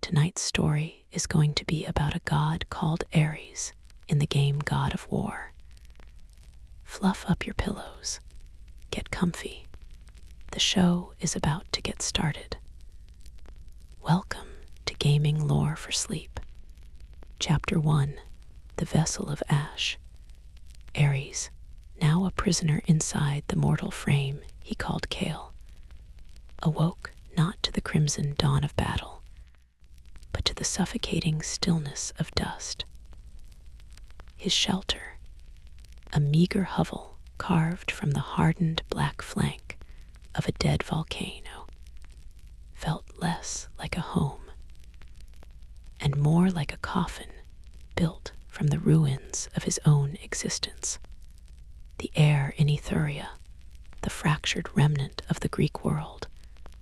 tonight's story is going to be about a god called Ares in the game God of War. Fluff up your pillows, get comfy. The show is about to get started. Welcome to Gaming Lore for Sleep. Chapter 1, The Vessel of Ash. Ares, now a prisoner inside the mortal frame he called Kael, awoke not to the crimson dawn of battle, but to the suffocating stillness of dust. His shelter, a meager hovel carved from the hardened black flank of a dead volcano, felt less like a home and more like a coffin built from the ruins of his own existence. The air in Ætheria, the fractured remnant of the Greek world,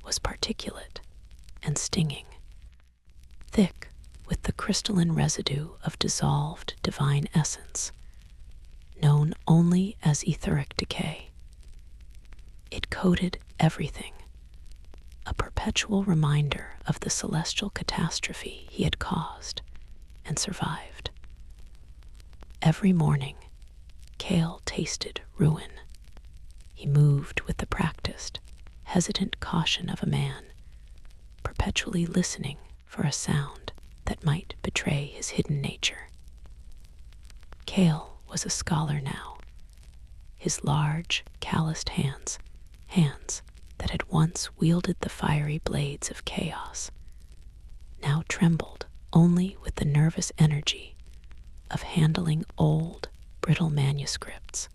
was particulate and stinging, thick with the crystalline residue of dissolved divine essence, known only as etheric decay. It coated everything, a perpetual reminder of the celestial catastrophe he had caused and survived. Every morning, Kael tasted ruin. He moved with the practiced, hesitant caution of a man, perpetually listening for a sound that might betray his hidden nature. Kael was a scholar now. His large, calloused hands that had once wielded the fiery blades of chaos, now trembled only with the nervous energy of handling old, brittle manuscripts.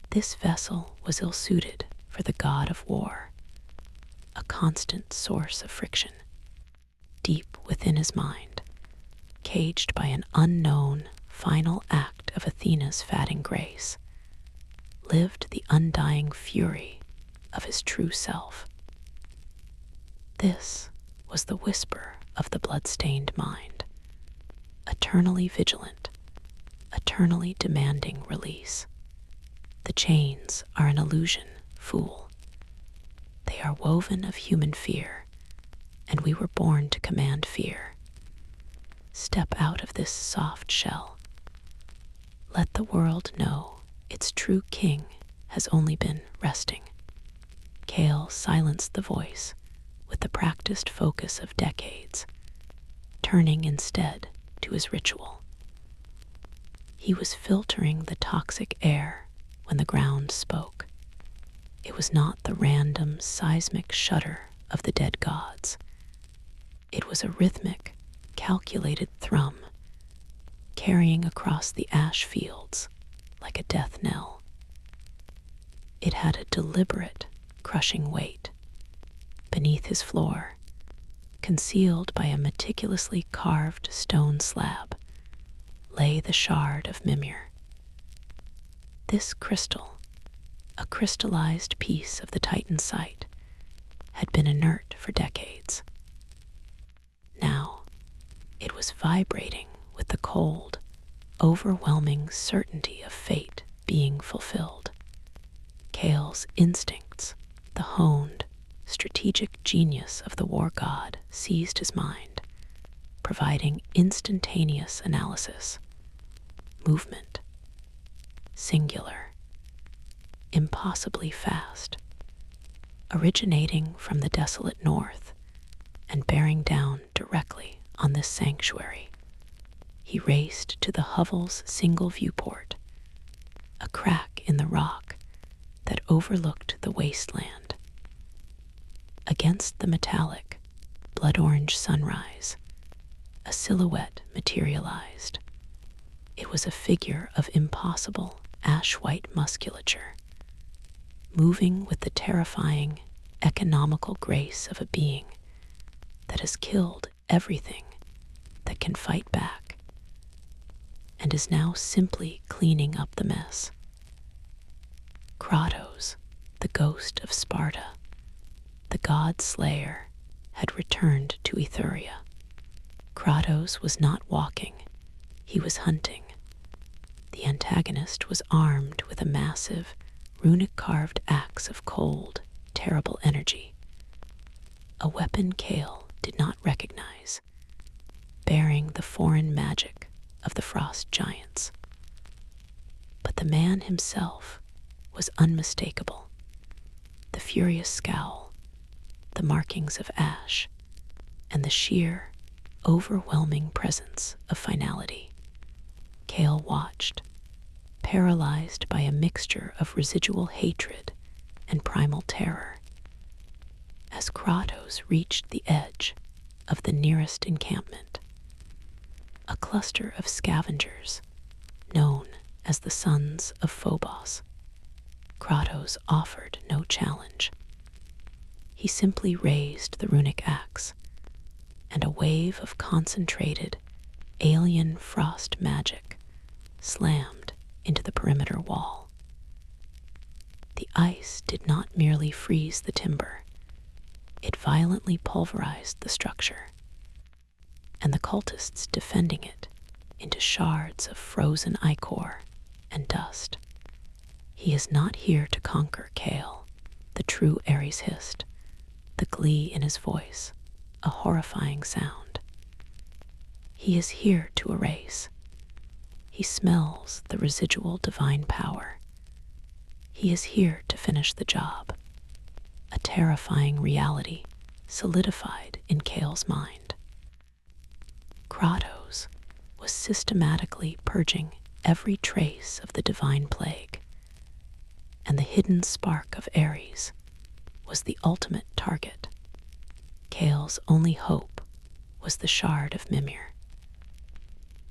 This vessel was ill-suited for the god of war, a constant source of friction. Deep within his mind, caged by an unknown final act of Athena's fatting grace, lived the undying fury of his true self. This was the whisper of the blood-stained mind, eternally vigilant, eternally demanding release. The chains are an illusion, fool. They are woven of human fear, and we were born to command fear. Step out of this soft shell. Let the world know its true king has only been resting. Kael silenced the voice with the practiced focus of decades, turning instead to his ritual. He was filtering the toxic air when the ground spoke. It was not the random seismic shudder of the dead gods. It was a rhythmic, calculated thrum, carrying across the ash fields like a death knell. It had a deliberate, crushing weight. Beneath his floor, concealed by a meticulously carved stone slab, lay the shard of Mimir. This crystal, a crystallized piece of the Titan's sight, had been inert for decades. Now, it was vibrating with the cold, overwhelming certainty of fate being fulfilled. Kael's instincts, the honed, strategic genius of the war god, seized his mind, providing instantaneous analysis. Movement, singular, impossibly fast, originating from the desolate north and bearing down directly on this sanctuary. He raced to the hovel's single viewport, a crack in the rock that overlooked the wasteland. Against the metallic, blood-orange sunrise, a silhouette materialized. It was a figure of impossible, ash-white musculature, moving with the terrifying, economical grace of a being that has killed everything that can fight back and is now simply cleaning up the mess. Kratos, the ghost of Sparta, the god slayer, had returned to Ætheria. Kratos was not walking, he was hunting. The antagonist was armed with a massive, runic-carved axe of cold, terrible energy, a weapon Kael did not recognize. the foreign magic of the frost giants. But the man himself was unmistakable. The furious scowl, the markings of ash, and the sheer, overwhelming presence of finality. Kael watched, paralyzed by a mixture of residual hatred and primal terror, as Kratos reached the edge of the nearest encampment. A cluster of scavengers, known as the Sons of Phobos. Kratos offered no challenge. He simply raised the runic axe, and a wave of concentrated, alien frost magic slammed into the perimeter wall. The ice did not merely freeze the timber, it violently pulverized the structure, and the cultists defending it into shards of frozen ichor and dust. He is not here to conquer, Kael, the true Ares hissed, the glee in his voice a horrifying sound. He is here to erase. He smells the residual divine power. He is here to finish the job. A terrifying reality solidified in Kael's mind. Kratos was systematically purging every trace of the divine plague, and the hidden spark of Ares was the ultimate target. Kael's only hope was the shard of Mimir.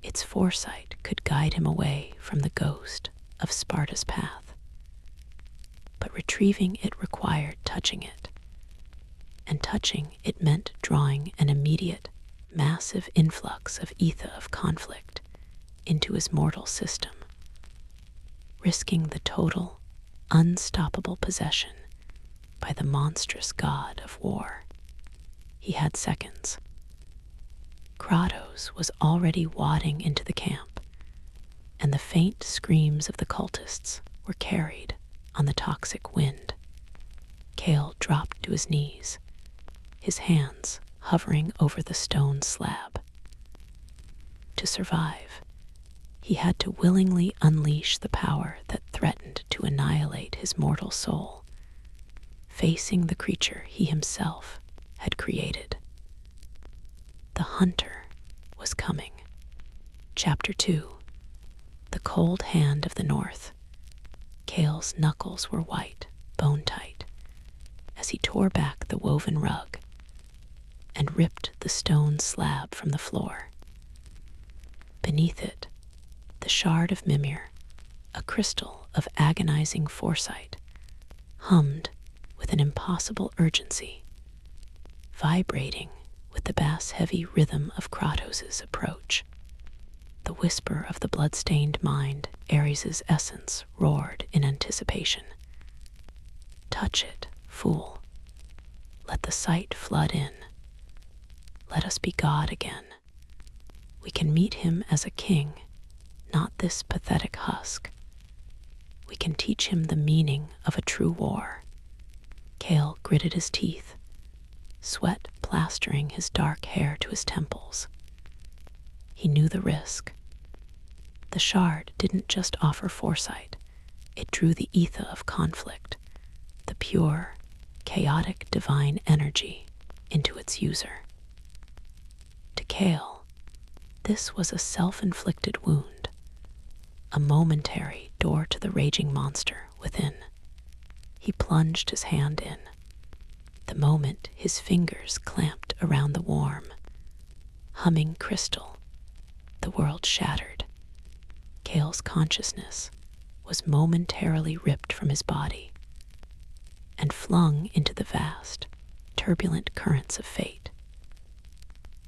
Its foresight could guide him away from the ghost of Sparta's path. But retrieving it required touching it, and touching it meant drawing an immediate, massive influx of ether of conflict into his mortal system, risking the total, unstoppable possession by the monstrous god of war. He had seconds. Kratos was already wadding into the camp, and the faint screams of the cultists were carried on the toxic wind. Kael dropped to his knees, his hands hovering over the stone slab. To survive, he had to willingly unleash the power that threatened to annihilate his mortal soul, facing the creature he himself had created. The hunter was coming. Chapter 2. The Cold Hand of the North. Kael's knuckles were white, bone-tight, as he tore back the woven rug and ripped the stone slab from the floor. Beneath it, the shard of Mimir, a crystal of agonizing foresight, hummed with an impossible urgency, vibrating with the bass-heavy rhythm of Kratos' approach. The whisper of the blood-stained mind, Ares' essence, roared in anticipation. Touch it, fool. Let the sight flood in. Let us be God again. We can meet him as a king, not this pathetic husk. We can teach him the meaning of a true war. Kael gritted his teeth, sweat plastering his dark hair to his temples. He knew the risk. The shard didn't just offer foresight, it drew the ether of conflict, the pure, chaotic divine energy into its user. To Kael, this was a self-inflicted wound, a momentary door to the raging monster within. He plunged his hand in. The moment his fingers clamped around the warm, humming crystal, the world shattered. Kael's consciousness was momentarily ripped from his body and flung into the vast, turbulent currents of fate.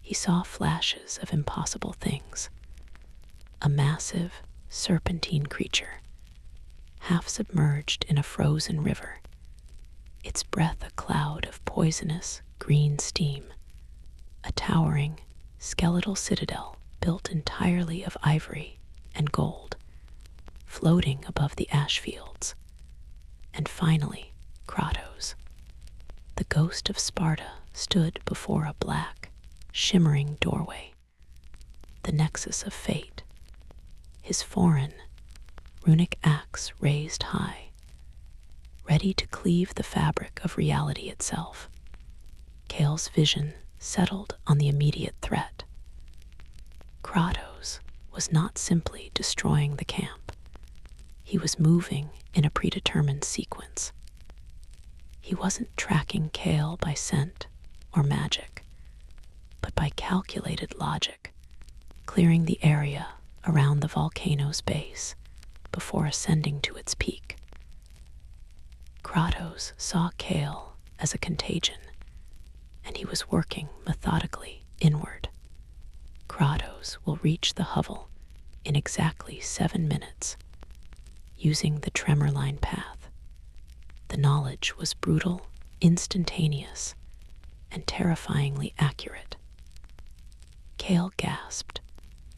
He saw flashes of impossible things. A massive, serpentine creature, half submerged in a frozen river, its breath a cloud of poisonous, green steam. A towering, skeletal citadel built entirely of ivory and gold, floating above the ash fields. And finally, Kratos. The Ghost of Sparta stood before a black, shimmering doorway, the nexus of fate, his foreign, runic axe raised high, ready to cleave the fabric of reality itself. Kael's vision settled on the immediate threat. Kratos was not simply destroying the camp. He was moving in a predetermined sequence. He wasn't tracking Kael by scent or magic, but by calculated logic, clearing the area around the volcano's base before ascending to its peak. Kratos saw Kael as a contagion, and he was working methodically inward. Kratos will reach the hovel in exactly 7 minutes, using the tremor line path. The knowledge was brutal, instantaneous, and terrifyingly accurate. Kael gasped,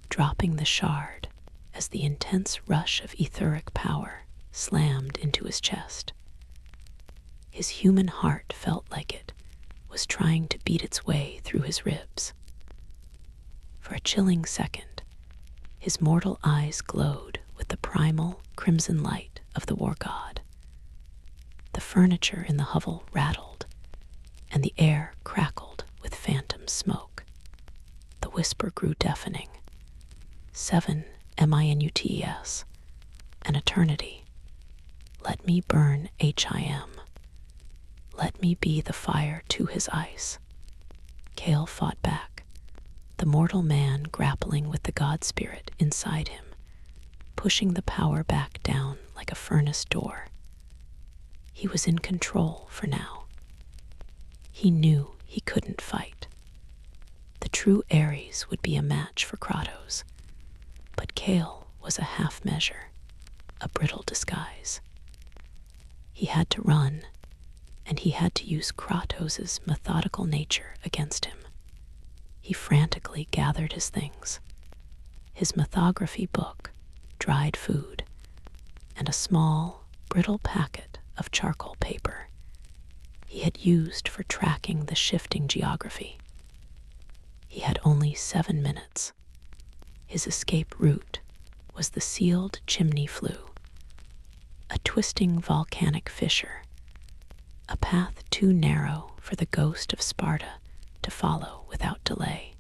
dropping the shard as the intense rush of etheric power slammed into his chest. His human heart felt like it was trying to beat its way through his ribs. For a chilling second, his mortal eyes glowed with the primal crimson light of the war god. The furniture in the hovel rattled, and the air crackled with phantom smoke. The whisper grew deafening. 7 minutes, an eternity. Let me burn HIM. Let me be the fire to his ice. Kael fought back, the mortal man grappling with the god spirit inside him, pushing the power back down like a furnace door. He was in control for now. He knew he couldn't fight. The true Ares would be a match for Kratos, but Kael was a half measure, a brittle disguise. He had to run, and he had to use Kratos's methodical nature against him. He frantically gathered his things, his mythography book, dried food, and a small, brittle packet of charcoal paper he had used for tracking the shifting geography. He had only 7 minutes. His escape route was the sealed chimney flue, a twisting volcanic fissure, a path too narrow for the Ghost of Sparta to follow without delay.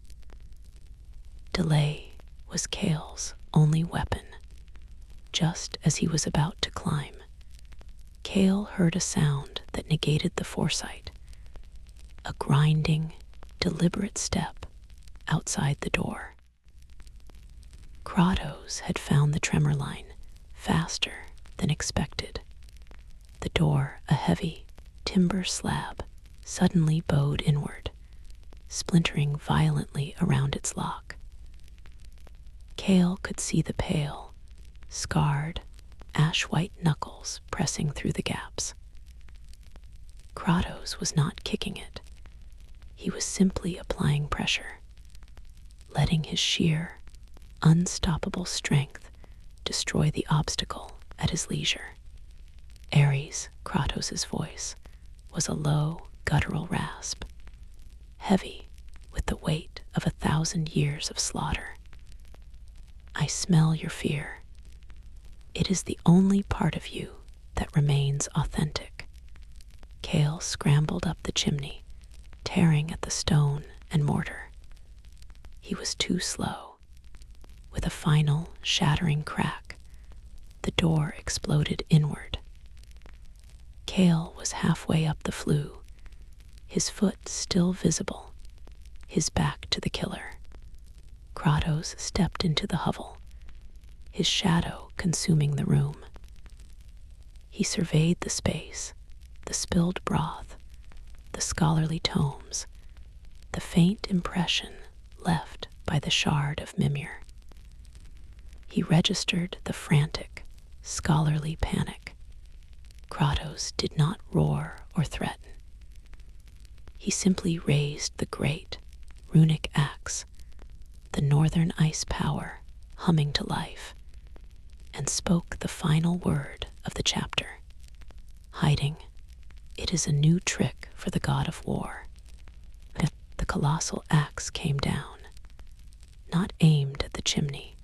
Delay was Kael's only weapon. Just as he was about to climb, Kael heard a sound that negated the foresight, a grinding, deliberate step outside the door. Kratos had found the tremor line faster than expected. The door, a heavy timber slab, suddenly bowed inward, splintering violently around its lock. Kael could see the pale, scarred, ash-white knuckles pressing through the gaps. Kratos was not kicking it. He was simply applying pressure, letting his sheer, unstoppable strength destroy the obstacle at his leisure. Ares, Kratos's voice, was a low, guttural rasp, heavy with the weight of 1,000 years of slaughter. I smell your fear. It is the only part of you that remains authentic. Kael scrambled up the chimney, tearing at the stone and mortar. He was too slow. With a final, shattering crack, the door exploded inward. Kael was halfway up the flue, his foot still visible, his back to the killer. Kratos stepped into the hovel, his shadow consuming the room. He surveyed the space, the spilled broth, the scholarly tomes, the faint impression left by the shard of Mimir. He registered the frantic, scholarly panic. Kratos did not roar or threaten. He simply raised the great, runic axe, the northern ice power humming to life, and spoke the final word of the chapter. Hiding, it is a new trick for the god of war. The colossal axe came down, not aimed at the chimney,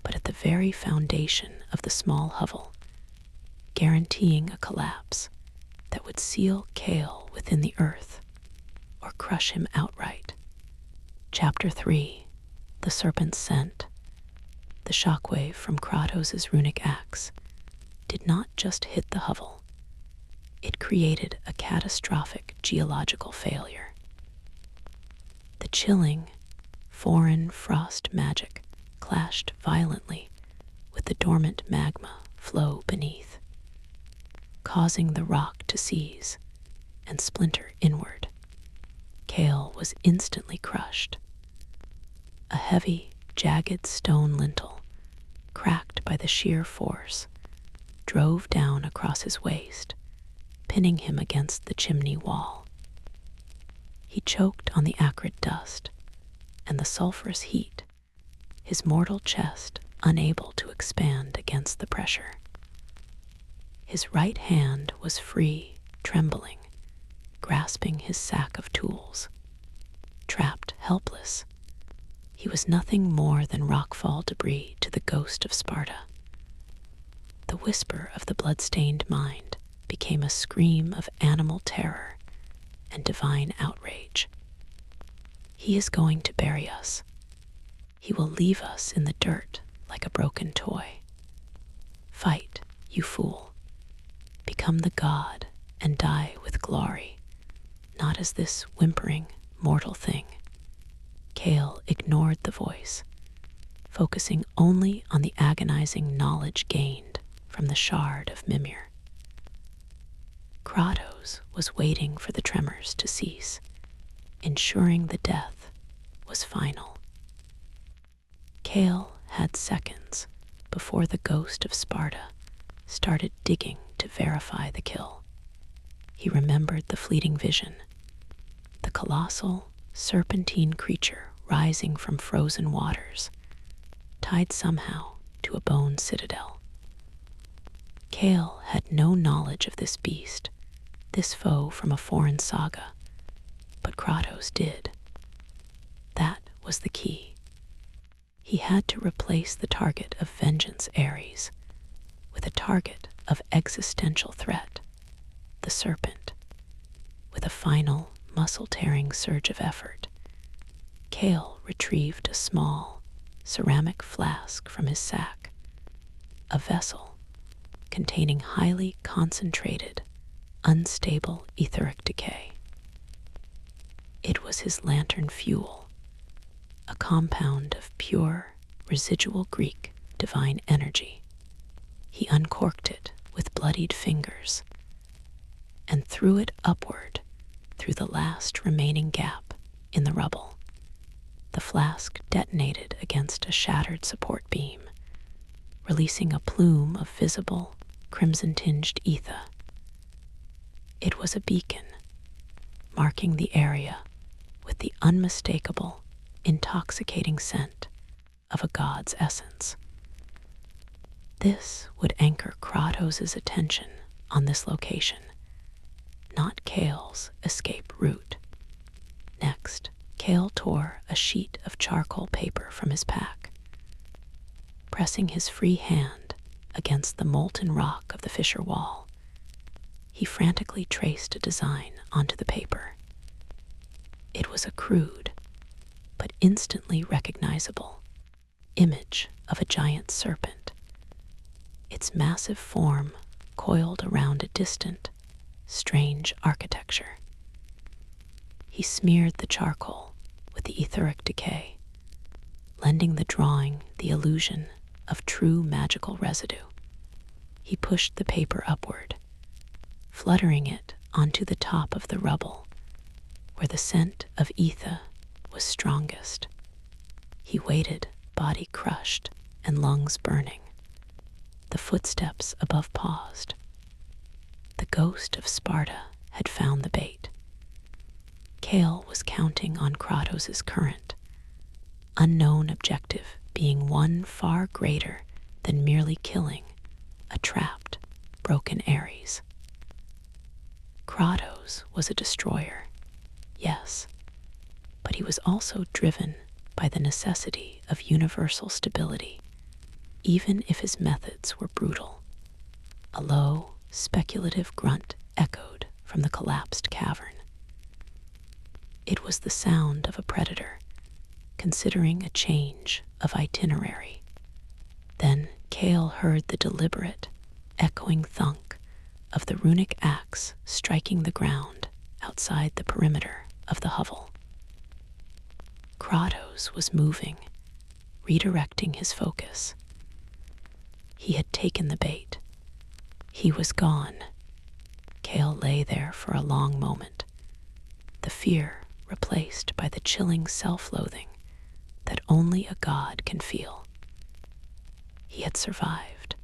but at the very foundation of the small hovel, guaranteeing a collapse that would seal Kael within the earth or crush him outright. Chapter 3. The Serpent's Scent. The shockwave from Kratos' runic axe did not just hit the hovel, it created a catastrophic geological failure. The chilling, foreign frost magic clashed violently with the dormant magma flow beneath, causing the rock to seize and splinter inward. Kael was instantly crushed. A heavy, jagged stone lintel, cracked by the sheer force, drove down across his waist, pinning him against the chimney wall. He choked on the acrid dust and the sulphurous heat, his mortal chest unable to expand against the pressure. His right hand was free, trembling, grasping his sack of tools. Trapped, helpless, he was nothing more than rockfall debris to the Ghost of Sparta. The whisper of the blood-stained mind became a scream of animal terror and divine outrage. He is going to bury us. He will leave us in the dirt like a broken toy. Fight, you fool. Become the god and die with glory, not as this whimpering, mortal thing. Kael ignored the voice, focusing only on the agonizing knowledge gained from the shard of Mimir. Kratos was waiting for the tremors to cease, ensuring the death was final. Kael had seconds before the Ghost of Sparta started digging to verify the kill. He remembered the fleeting vision, the colossal, serpentine creature rising from frozen waters, tied somehow to a bone citadel. Kael had no knowledge of this beast, this foe from a foreign saga, but Kratos did. That was the key. He had to replace the target of vengeance Ares with a target of existential threat, the serpent. With a final, muscle-tearing surge of effort, Kael retrieved a small, ceramic flask from his sack, a vessel containing highly concentrated, unstable etheric decay. It was his lantern fuel, a compound of pure, residual Greek divine energy. He uncorked it with bloodied fingers and threw it upward through the last remaining gap in the rubble. The flask detonated against a shattered support beam, releasing a plume of visible, crimson-tinged ether. It was a beacon, marking the area with the unmistakable, intoxicating scent of a god's essence. This would anchor Kratos' attention on this location, not Kael's escape route. Next, Kael tore a sheet of charcoal paper from his pack. Pressing his free hand against the molten rock of the fissure wall, he frantically traced a design onto the paper. It was a crude, but instantly recognizable, image of a giant serpent, its massive form coiled around a distant, strange architecture. He smeared the charcoal with the etheric decay, lending the drawing the illusion of true magical residue. He pushed the paper upward, fluttering it onto the top of the rubble, where the scent of ether was strongest. He waited, body crushed and lungs burning. The footsteps above paused. The Ghost of Sparta had found the bait. Kael was counting on Kratos' current, unknown objective being one far greater than merely killing a trapped, broken Ares. Kratos was a destroyer, yes, but he was also driven by the necessity of universal stability, even if his methods were brutal. A low, speculative grunt echoed from the collapsed cavern. It was the sound of a predator, considering a change of itinerary. Then Kael heard the deliberate, echoing thunk of the runic axe striking the ground outside the perimeter of the hovel. Kratos was moving, redirecting his focus. He had taken the bait. He was gone. Kael lay there for a long moment, the fear replaced by the chilling self-loathing that only a god can feel. He had survived,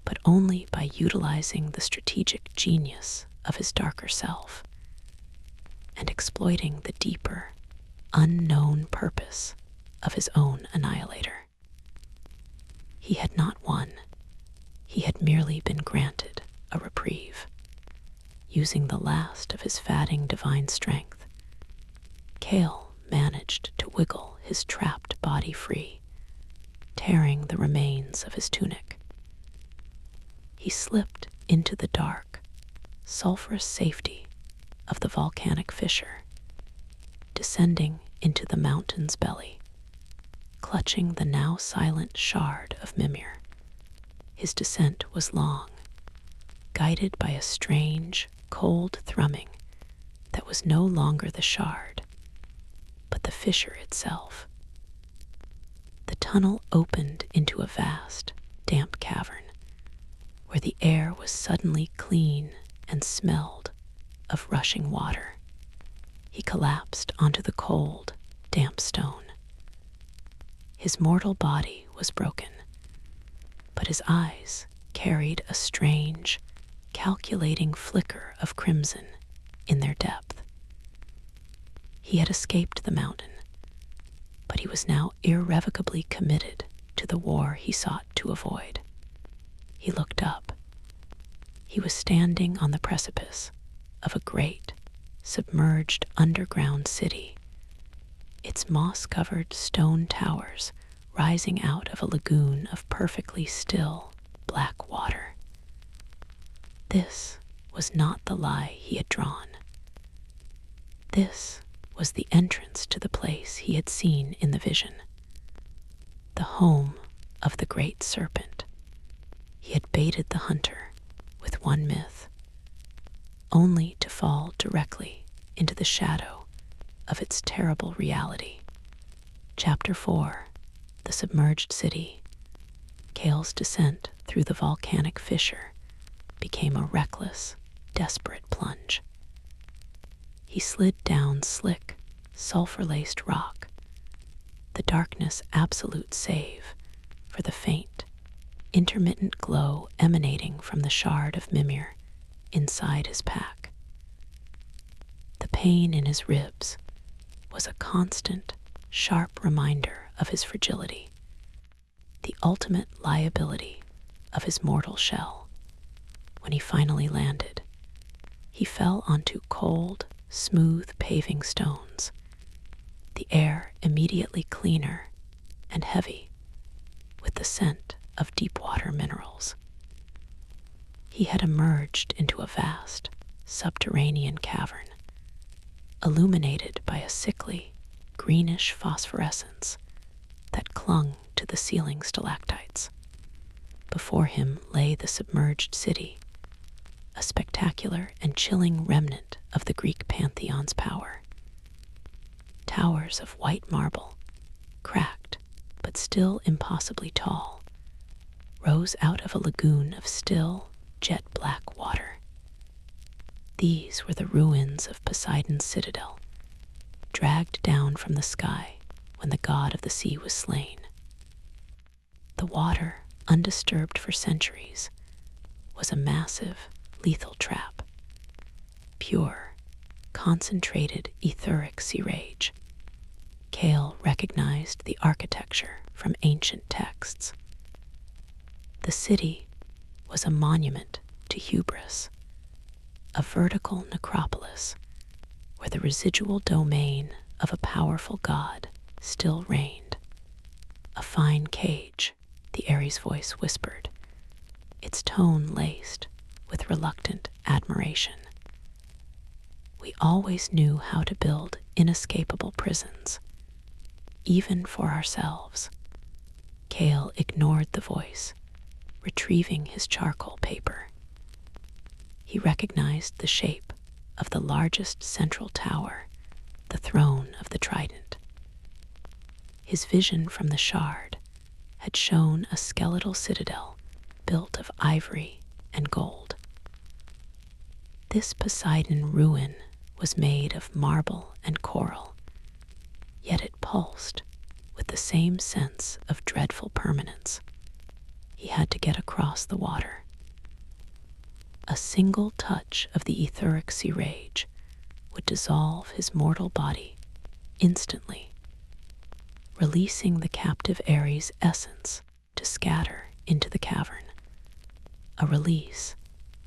but only by utilizing the strategic genius of his darker self and exploiting the deeper, unknown purpose of his own annihilator. He had not won. He had merely been granted a reprieve. Using the last of his fatting divine strength, Kael managed to wiggle his trapped body free, tearing the remains of his tunic. He slipped into the dark, sulphurous safety of the volcanic fissure, descending into the mountain's belly, clutching the now silent shard of Mimir. His descent was long, guided by a strange, cold thrumming that was no longer the shard, but the fissure itself. The tunnel opened into a vast, damp cavern, where the air was suddenly clean and smelled of rushing water. He collapsed onto the cold, damp stone. His mortal body was broken, but his eyes carried a strange, calculating flicker of crimson in their depth. He had escaped the mountain, but he was now irrevocably committed to the war he sought to avoid. He looked up. He was standing on the precipice of a great, submerged underground city, its moss-covered stone towers rising out of a lagoon of perfectly still, black water. This was not the lie he had drawn. This was the entrance to the place he had seen in the vision, the home of the great serpent. He had baited the hunter with one myth, only to fall directly into the shadow of its terrible reality. Chapter 4: The Submerged City. Kael's descent through the volcanic fissure became a reckless, desperate plunge. He slid down slick, sulfur-laced rock, the darkness absolute save for the faint, intermittent glow emanating from the shard of Mimir inside his pack. The pain in his ribs was a constant, sharp reminder of his fragility, the ultimate liability of his mortal shell. When he finally landed, he fell onto cold, smooth paving stones, the air immediately cleaner and heavy with the scent of deep-water minerals. He had emerged into a vast, subterranean cavern, illuminated by a sickly, greenish phosphorescence that clung to the ceiling stalactites. Before him lay the submerged city, a spectacular and chilling remnant of the Greek pantheon's power. Towers of white marble, cracked but still impossibly tall, rose out of a lagoon of still, jet-black water. These were the ruins of Poseidon's citadel, dragged down from the sky when the god of the sea was slain. The water, undisturbed for centuries, was a massive, lethal trap. Pure, concentrated etheric sea rage. Kael recognized the architecture from ancient texts. The city was a monument to hubris, a vertical necropolis where the residual domain of a powerful god still reigned. A fine cage, the Ares voice whispered, its tone laced with reluctant admiration. We always knew how to build inescapable prisons, even for ourselves. Kael ignored the voice, retrieving his charcoal paper. He recognized the shape of the largest central tower, the throne of the trident. His vision from the shard had shown a skeletal citadel built of ivory and gold. This Poseidon ruin was made of marble and coral, yet it pulsed with the same sense of dreadful permanence. He had to get across the water. A single touch of the etheric sea rage would dissolve his mortal body instantly, releasing the captive Ares' essence to scatter into the cavern, a release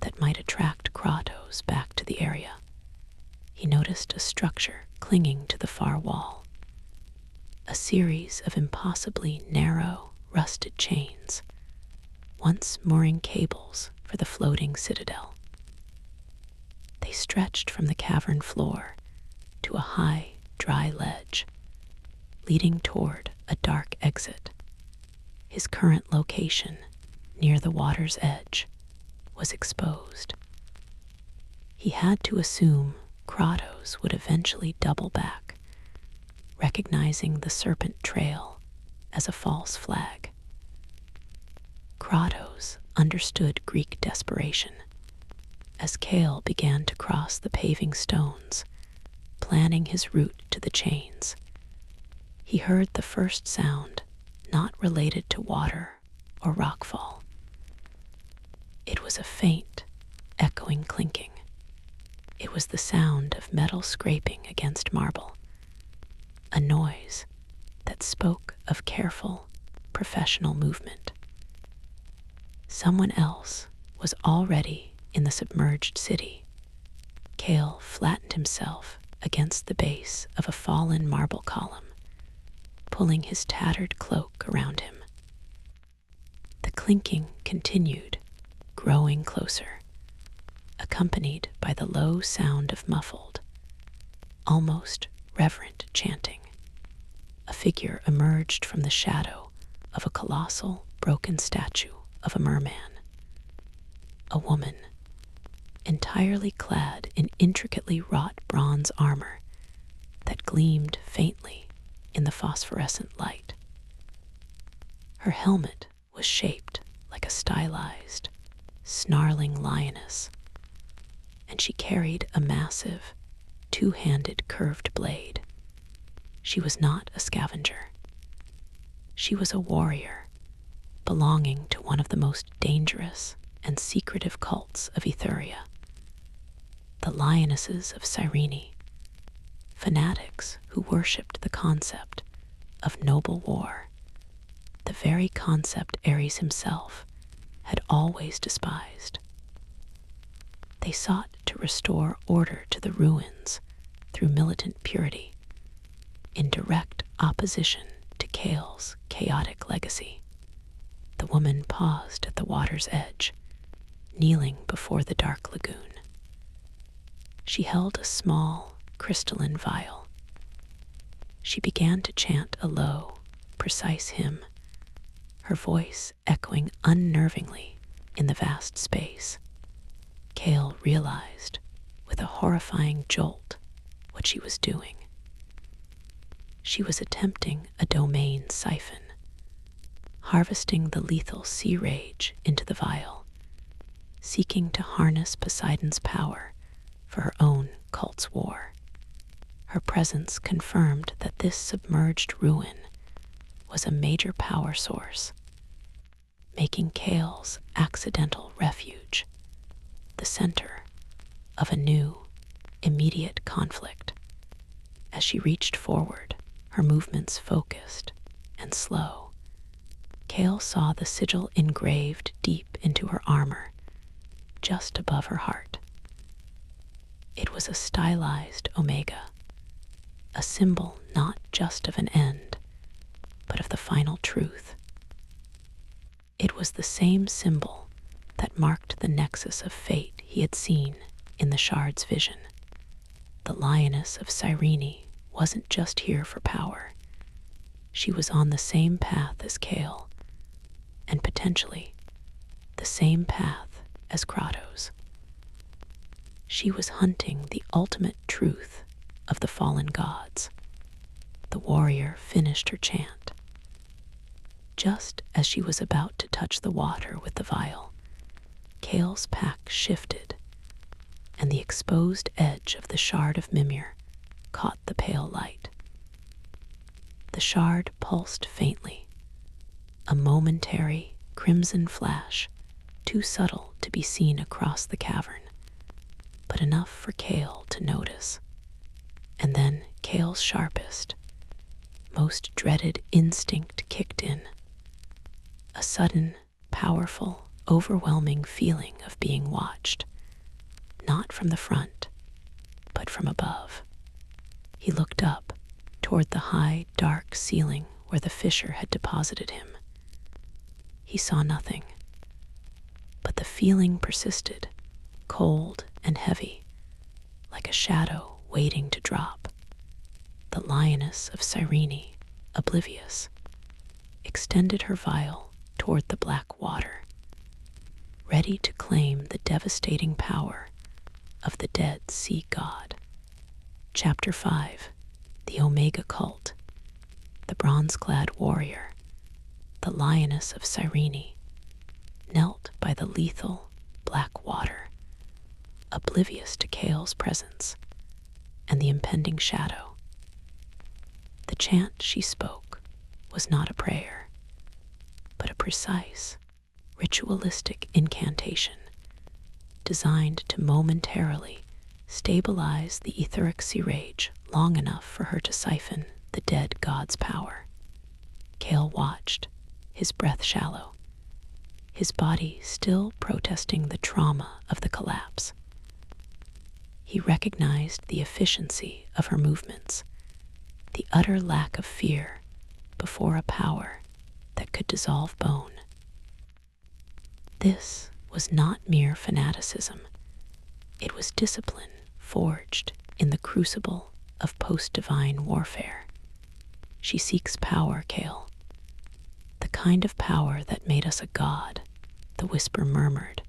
that might attract Kratos back to the area. He noticed a structure clinging to the far wall, a series of impossibly narrow, rusted chains, once mooring cables for the floating citadel. They stretched from the cavern floor to a high, dry ledge, leading toward a dark exit. His current location, near the water's edge, was exposed. He had to assume Kratos would eventually double back, recognizing the serpent trail as a false flag. Kratos understood Greek desperation as Kael began to cross the paving stones, planning his route to the chains. He heard the first sound not related to water or rockfall. It was a faint, echoing clinking. It was the sound of metal scraping against marble, a noise that spoke of careful, professional movement. Someone else was already in the submerged city. Kael flattened himself against the base of a fallen marble column, pulling his tattered cloak around him. The clinking continued, growing closer, accompanied by the low sound of muffled, almost reverent chanting. A figure emerged from the shadow of a colossal, broken statue of a merman. A woman, entirely clad in intricately wrought bronze armor that gleamed faintly in the phosphorescent light. Her helmet was shaped like a stylized, snarling lioness, and she carried a massive, two-handed curved blade. She was not a scavenger. She was a warrior, belonging to one of the most dangerous and secretive cults of Ætheria, the Lionesses of Cyrene, fanatics who worshipped the concept of noble war, the very concept Ares himself had always despised. They sought to restore order to the ruins through militant purity, in direct opposition to Kael's chaotic legacy. The woman paused at the water's edge, kneeling before the dark lagoon. She held a small, crystalline vial. She began to chant a low, precise hymn, her voice echoing unnervingly in the vast space. Kael realized, with a horrifying jolt, what she was doing. She was attempting a domain siphon, harvesting the lethal sea rage into the vial, seeking to harness Poseidon's power for her own cult's war. Her presence confirmed that this submerged ruin was a major power source, making Kael's accidental refuge the center of a new, immediate conflict. As she reached forward, her movements focused and slow, Kael saw the sigil engraved deep into her armor, just above her heart. It was a stylized omega, a symbol not just of an end, final truth. It was the same symbol that marked the nexus of fate he had seen in the shard's vision. The lioness of Cyrene wasn't just here for power. She was on the same path as Kael, and potentially the same path as Kratos. She was hunting the ultimate truth of the fallen gods. The warrior finished her chant. Just as she was about to touch the water with the vial, Kael's pack shifted, and the exposed edge of the shard of Mimir caught the pale light. The shard pulsed faintly, a momentary crimson flash, too subtle to be seen across the cavern, but enough for Kael to notice. And then Kael's sharpest, most dreaded instinct kicked in. A sudden, powerful, overwhelming feeling of being watched, not from the front, but from above. He looked up toward the high, dark ceiling where the fissure had deposited him. He saw nothing, but the feeling persisted, cold and heavy, like a shadow waiting to drop. The lioness of Cyrene, oblivious, extended her vial toward the black water, ready to claim the devastating power of the dead sea god. Chapter 5. The Omega Cult. The bronze-clad warrior, the lioness of Cyrene, knelt by the lethal black water, oblivious to Kael's presence and the impending shadow. The chant she spoke was not a prayer, but a precise, ritualistic incantation designed to momentarily stabilize the etheric sea rage long enough for her to siphon the dead god's power. Kael watched, his breath shallow, his body still protesting the trauma of the collapse. He recognized the efficiency of her movements, the utter lack of fear before a power that could dissolve bone. This was not mere fanaticism. It was discipline forged in the crucible of post-divine warfare. She seeks power, Kael. The kind of power that made us a god, the whisper murmured,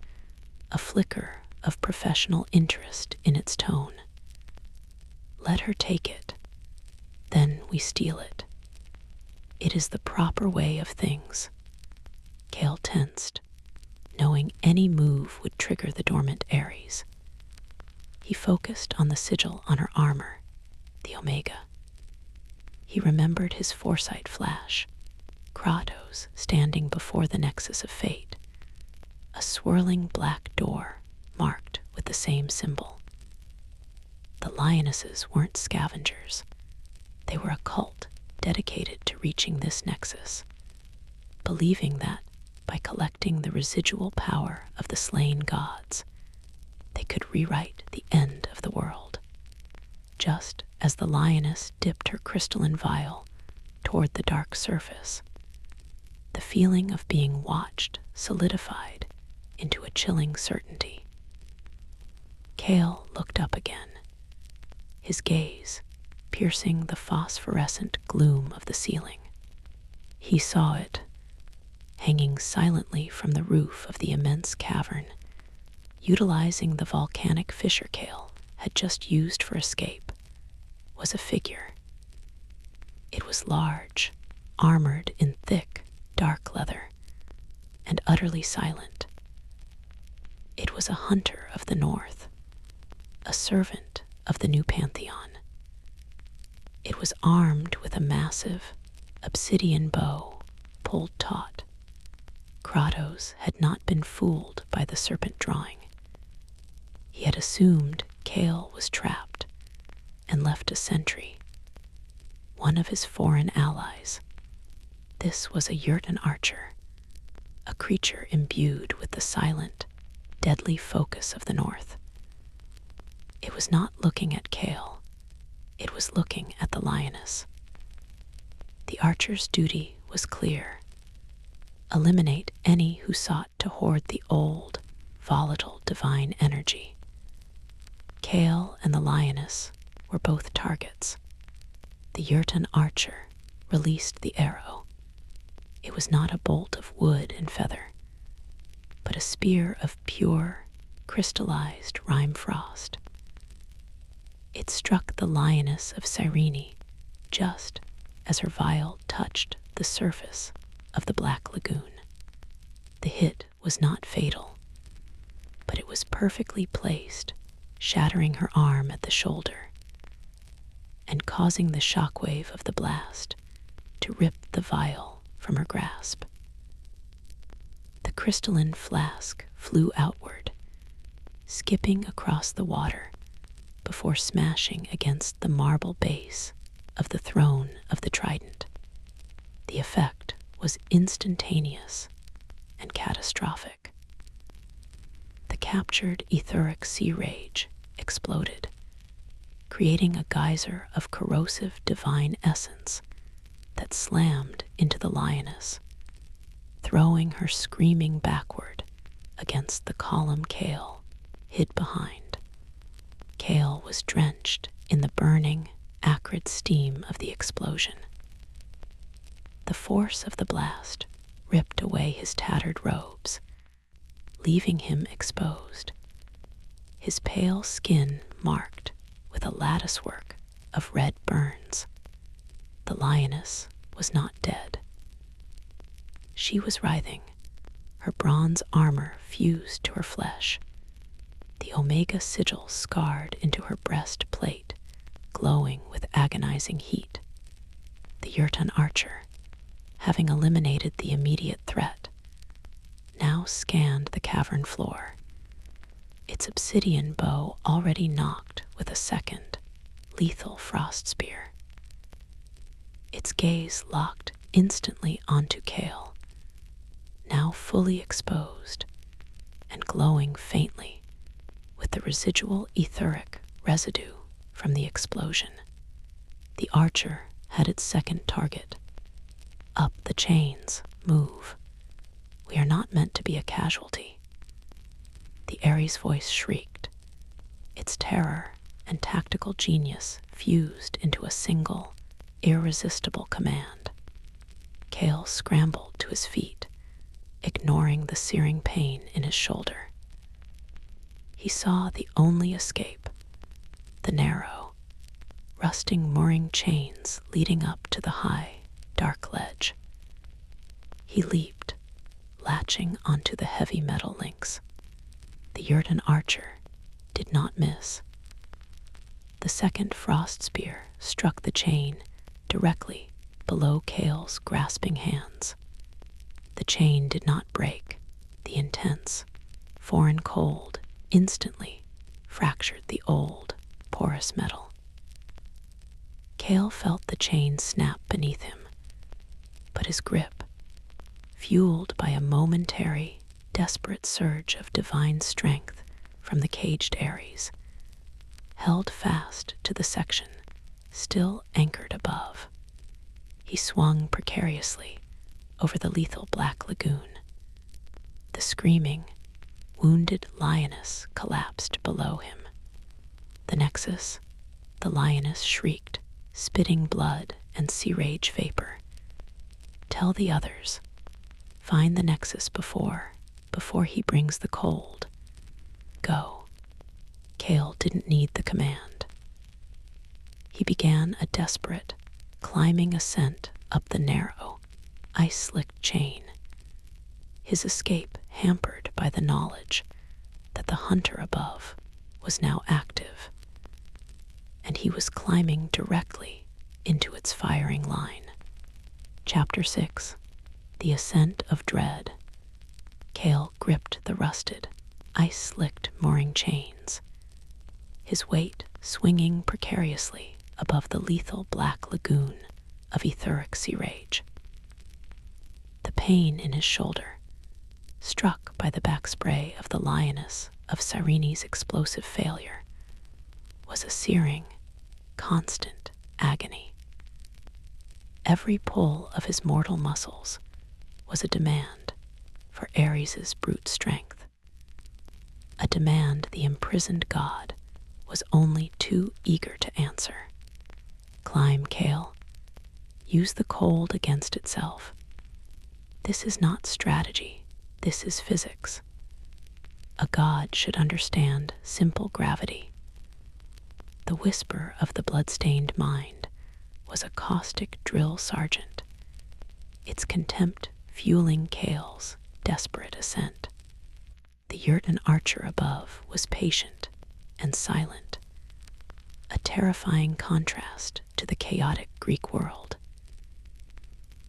a flicker of professional interest in its tone. Let her take it, then we steal it. It is the proper way of things. Kael tensed, knowing any move would trigger the dormant Ares. He focused on the sigil on her armor, the Omega. He remembered his foresight flash, Kratos standing before the nexus of fate, a swirling black door marked with the same symbol. The lionesses weren't scavengers. They were a cult dedicated to reaching this nexus, believing that by collecting the residual power of the slain gods, they could rewrite the end of the world. Just as the lioness dipped her crystalline vial toward the dark surface, the feeling of being watched solidified into a chilling certainty. Kael looked up again, his gaze piercing the phosphorescent gloom of the ceiling. He saw it, hanging silently from the roof of the immense cavern, utilizing the volcanic fissure Kael had just used for escape, was a figure. It was large, armored in thick, dark leather, and utterly silent. It was a hunter of the north, a servant of the new pantheon. It was armed with a massive, obsidian bow pulled taut. Kratos had not been fooled by the serpent drawing. He had assumed Kael was trapped and left a sentry, one of his foreign allies. This was a Yurtan archer, a creature imbued with the silent, deadly focus of the north. It was not looking at Kael, it was looking at the lioness. The archer's duty was clear. Eliminate any who sought to hoard the old, volatile divine energy. Kael and the lioness were both targets. The Jotun archer released the arrow. It was not a bolt of wood and feather, but a spear of pure, crystallized rime frost. It struck the lioness of Cyrene just as her vial touched the surface of the black lagoon. The hit was not fatal, but it was perfectly placed, shattering her arm at the shoulder and causing the shockwave of the blast to rip the vial from her grasp. The crystalline flask flew outward, skipping across the water before smashing against the marble base of the throne of the trident. The effect was instantaneous and catastrophic. The captured etheric sea rage exploded, creating a geyser of corrosive divine essence that slammed into the lioness, throwing her screaming backward against the column Kael hid behind. Kael was drenched in the burning, acrid steam of the explosion. The force of the blast ripped away his tattered robes, leaving him exposed, his pale skin marked with a latticework of red burns. The lioness was not dead. She was writhing, her bronze armor fused to her flesh, the Omega sigil scarred into her breastplate, glowing with agonizing heat. The Jotun archer, having eliminated the immediate threat, now scanned the cavern floor, its obsidian bow already knocked with a second, lethal frost spear. Its gaze locked instantly onto Kael, now fully exposed and glowing faintly with the residual etheric residue from the explosion. The archer had its second target. Up the chains, move. We are not meant to be a casualty. The Ares voice shrieked, its terror and tactical genius fused into a single, irresistible command. Kael scrambled to his feet, ignoring the searing pain in his shoulder. He saw the only escape, the narrow, rusting mooring chains leading up to the high, dark ledge. He leaped, latching onto the heavy metal links. The Jotun archer did not miss. The second frost spear struck the chain directly below Kael's grasping hands. The chain did not break. The intense, foreign cold instantly fractured the old, porous metal. Kael felt the chain snap beneath him, but his grip, fueled by a momentary, desperate surge of divine strength from the caged Ares, held fast to the section still anchored above. He swung precariously over the lethal black lagoon. The screaming, wounded lioness collapsed below him. The nexus, the lioness shrieked, spitting blood and sea rage vapor. Tell the others. Find the nexus before he brings the cold. Go. Kael didn't need the command. He began a desperate, climbing ascent up the narrow, ice-slicked chain, his escape hampered by the knowledge that the hunter above was now active, and he was climbing directly into its firing line. Chapter 6. The Ascent of Dread. Kael gripped the rusted, ice-slicked mooring chains, his weight swinging precariously above the lethal black lagoon of etheric sea rage. The pain in his shoulder, struck by the back spray of the lioness of Cyrene's explosive failure, was a searing, constant agony. Every pull of his mortal muscles was a demand for Ares's brute strength, a demand the imprisoned god was only too eager to answer. Climb, Kael. Use the cold against itself. This is not strategy, this is physics. A god should understand simple gravity. The whisper of the blood-stained mind was a caustic drill sergeant, its contempt fueling Kael's desperate ascent. The Yurtan archer above was patient and silent, a terrifying contrast to the chaotic Greek world.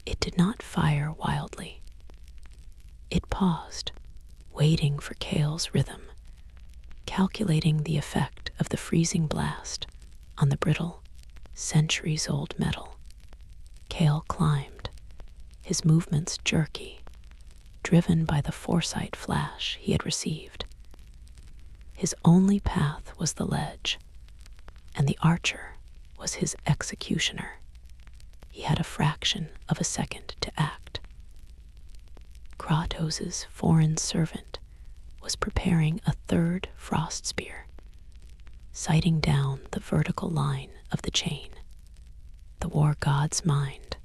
It did not fire wildly. It paused, waiting for Kael's rhythm, calculating the effect of the freezing blast on the brittle, centuries-old metal. Kael climbed, his movements jerky, driven by the foresight flash he had received. His only path was the ledge, and the archer was his executioner. He had a fraction of a second to act. Kratos' foreign servant was preparing a third frost spear, sighting down the vertical line of the chain. The war god's mind,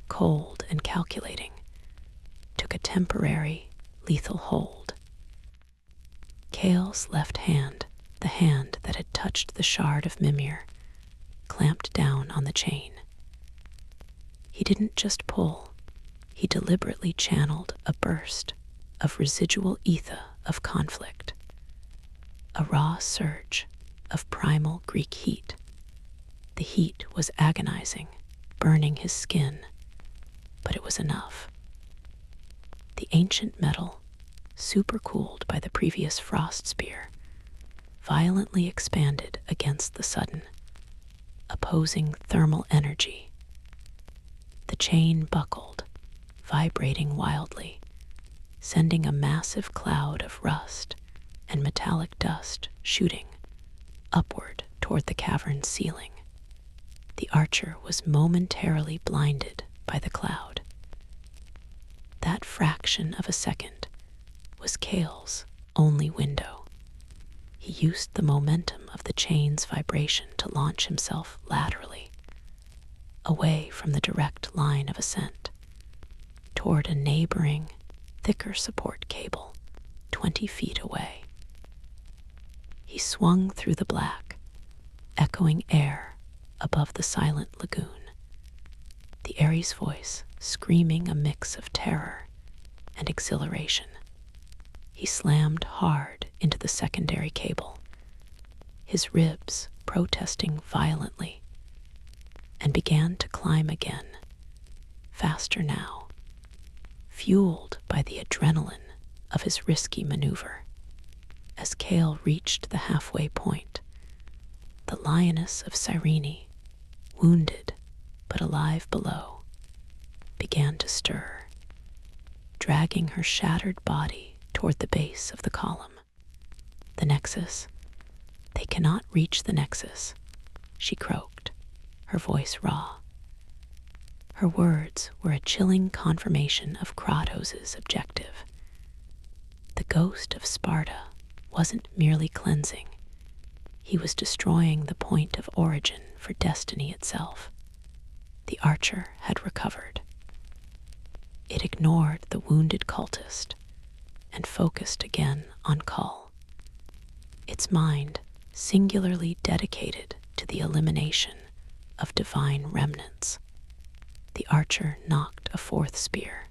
cold and calculating, took a temporary, lethal hold. Kael's left hand, the hand that had touched the shard of Mimir, clamped down on the chain. He didn't just pull, he deliberately channeled a burst of residual ether of conflict, a raw surge of primal Greek heat. The heat was agonizing, burning his skin, but it was enough. The ancient metal, supercooled by the previous frost spear, violently expanded against the sudden, opposing thermal energy. The chain buckled, vibrating wildly, sending a massive cloud of rust and metallic dust shooting upward toward the cavern's ceiling. The archer was momentarily blinded by the cloud. That fraction of a second was Kael's only window. He used the momentum of the chain's vibration to launch himself laterally, away from the direct line of ascent, toward a neighboring, thicker support cable 20 feet away. He swung through the black, echoing air above the silent lagoon, the Ares voice screaming a mix of terror and exhilaration. He slammed hard into the secondary cable, his ribs protesting violently, and began to climb again, faster now, fueled by the adrenaline of his risky maneuver. As Kael reached the halfway point, the lioness of Cyrene, wounded but alive below, began to stir, dragging her shattered body toward the base of the column. The nexus. They cannot reach the nexus, she croaked, her voice raw. Her words were a chilling confirmation of Kratos' objective. The Ghost of Sparta wasn't merely cleansing. He was destroying the point of origin for destiny itself. The archer had recovered. It ignored the wounded cultist and focused again on Kael, its mind singularly dedicated to the elimination of divine remnants. The archer knocked a fourth spear.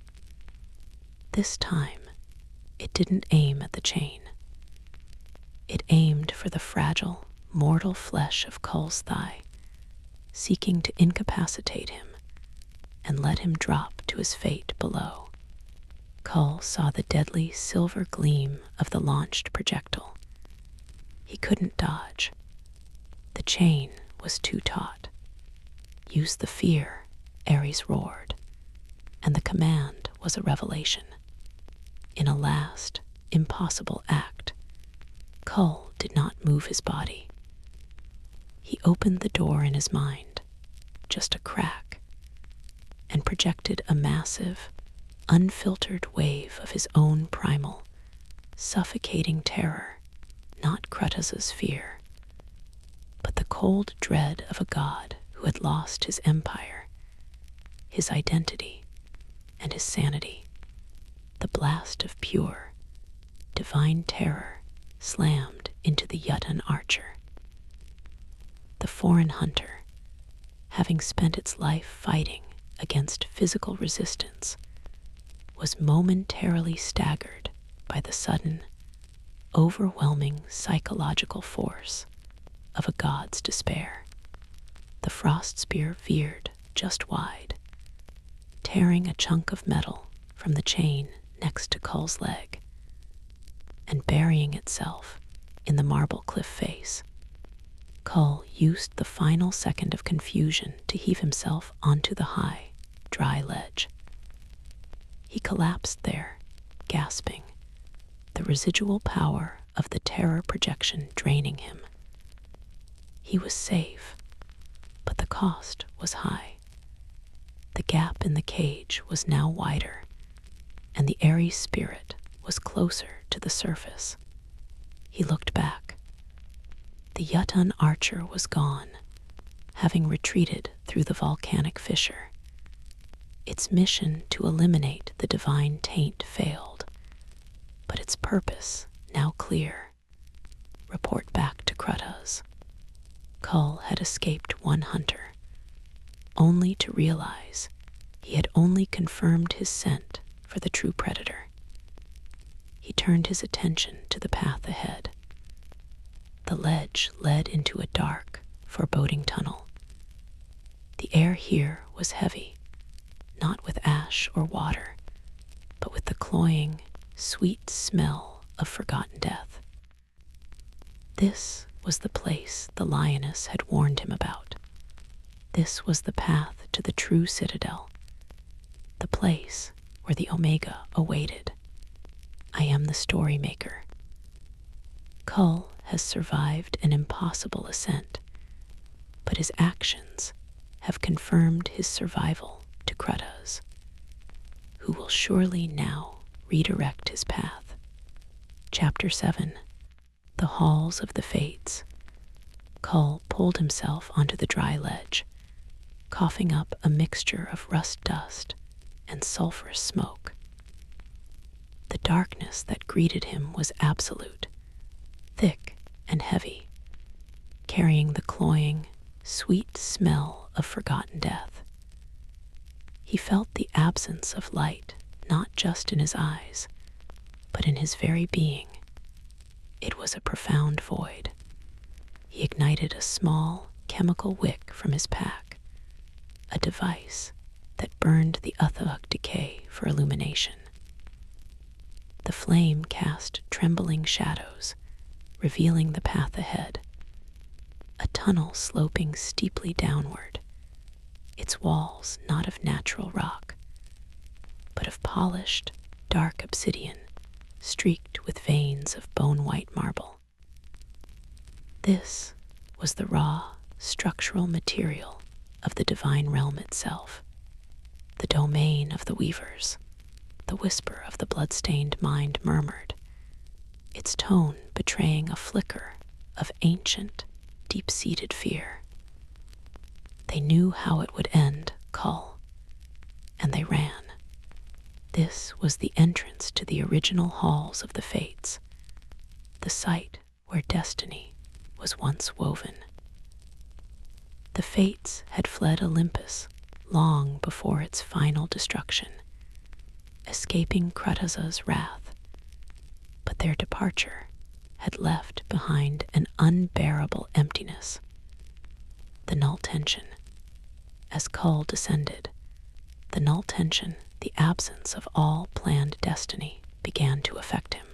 This time, it didn't aim at the chain. It aimed for the fragile, mortal flesh of Kael's thigh, seeking to incapacitate him and let him drop to his fate below. Kael saw the deadly silver gleam of the launched projectile. He couldn't dodge. The chain was too taut. Use the fear, Ares roared, and the command was a revelation. In a last, impossible act, Kael did not move his body. He opened the door in his mind, just a crack, and projected a massive, unfiltered wave of his own primal, suffocating terror, not Kratos's fear, but the cold dread of a god who had lost his empire, his identity, and his sanity. The blast of pure, divine terror slammed into the Jotun archer. The foreign hunter, having spent its life fighting against physical resistance, was momentarily staggered by the sudden, overwhelming psychological force of a god's despair. The frost spear veered just wide, tearing a chunk of metal from the chain next to Kael's leg, and burying itself in the marble cliff face. Kael used the final second of confusion to heave himself onto the high, dry ledge. He collapsed there, gasping, the residual power of the terror projection draining him. He was safe, but the cost was high. The gap in the cage was now wider, and the airy spirit was closer to the surface. He looked back. The Jotun archer was gone, having retreated through the volcanic fissure. Its mission to eliminate the divine taint failed, but its purpose now clear. Report back to Kratos. Kael had escaped one hunter, only to realize he had only confirmed his scent for the true predator. He turned his attention to the path ahead. The ledge led into a dark, foreboding tunnel. The air here was heavy, not with ash or water, but with the cloying, sweet smell of forgotten death. This was the place the lioness had warned him about. This was the path to the true citadel, the place where the Omega awaited. I am the story maker. Kael has survived an impossible ascent, but his actions have confirmed his survival to Kratos, who will surely now redirect his path. Chapter 7. The Halls of the Fates. Kael pulled himself onto the dry ledge, coughing up a mixture of rust dust and sulphurous smoke. The darkness that greeted him was absolute, thick and heavy, carrying the cloying, sweet smell of forgotten death. He felt the absence of light not just in his eyes, but in his very being. It was a profound void. He ignited a small chemical wick from his pack, a device that burned the Ætheria decay for illumination. The flame cast trembling shadows, revealing the path ahead, a tunnel sloping steeply downward, its walls not of natural rock, but of polished, dark obsidian, streaked with veins of bone-white marble. This was the raw, structural material of the divine realm itself, the domain of the weavers. The whisper of the blood-stained mind murmured, its tone betraying a flicker of ancient, deep-seated fear. They knew how it would end, Kael, and they ran. This was the entrance to the original halls of the Fates, the site where destiny was once woven. The Fates had fled Olympus long before its final destruction, escaping Kratos's wrath, but their departure had left behind an unbearable emptiness. The null tension. As Kael descended, the null tension, the absence of all planned destiny, began to affect him.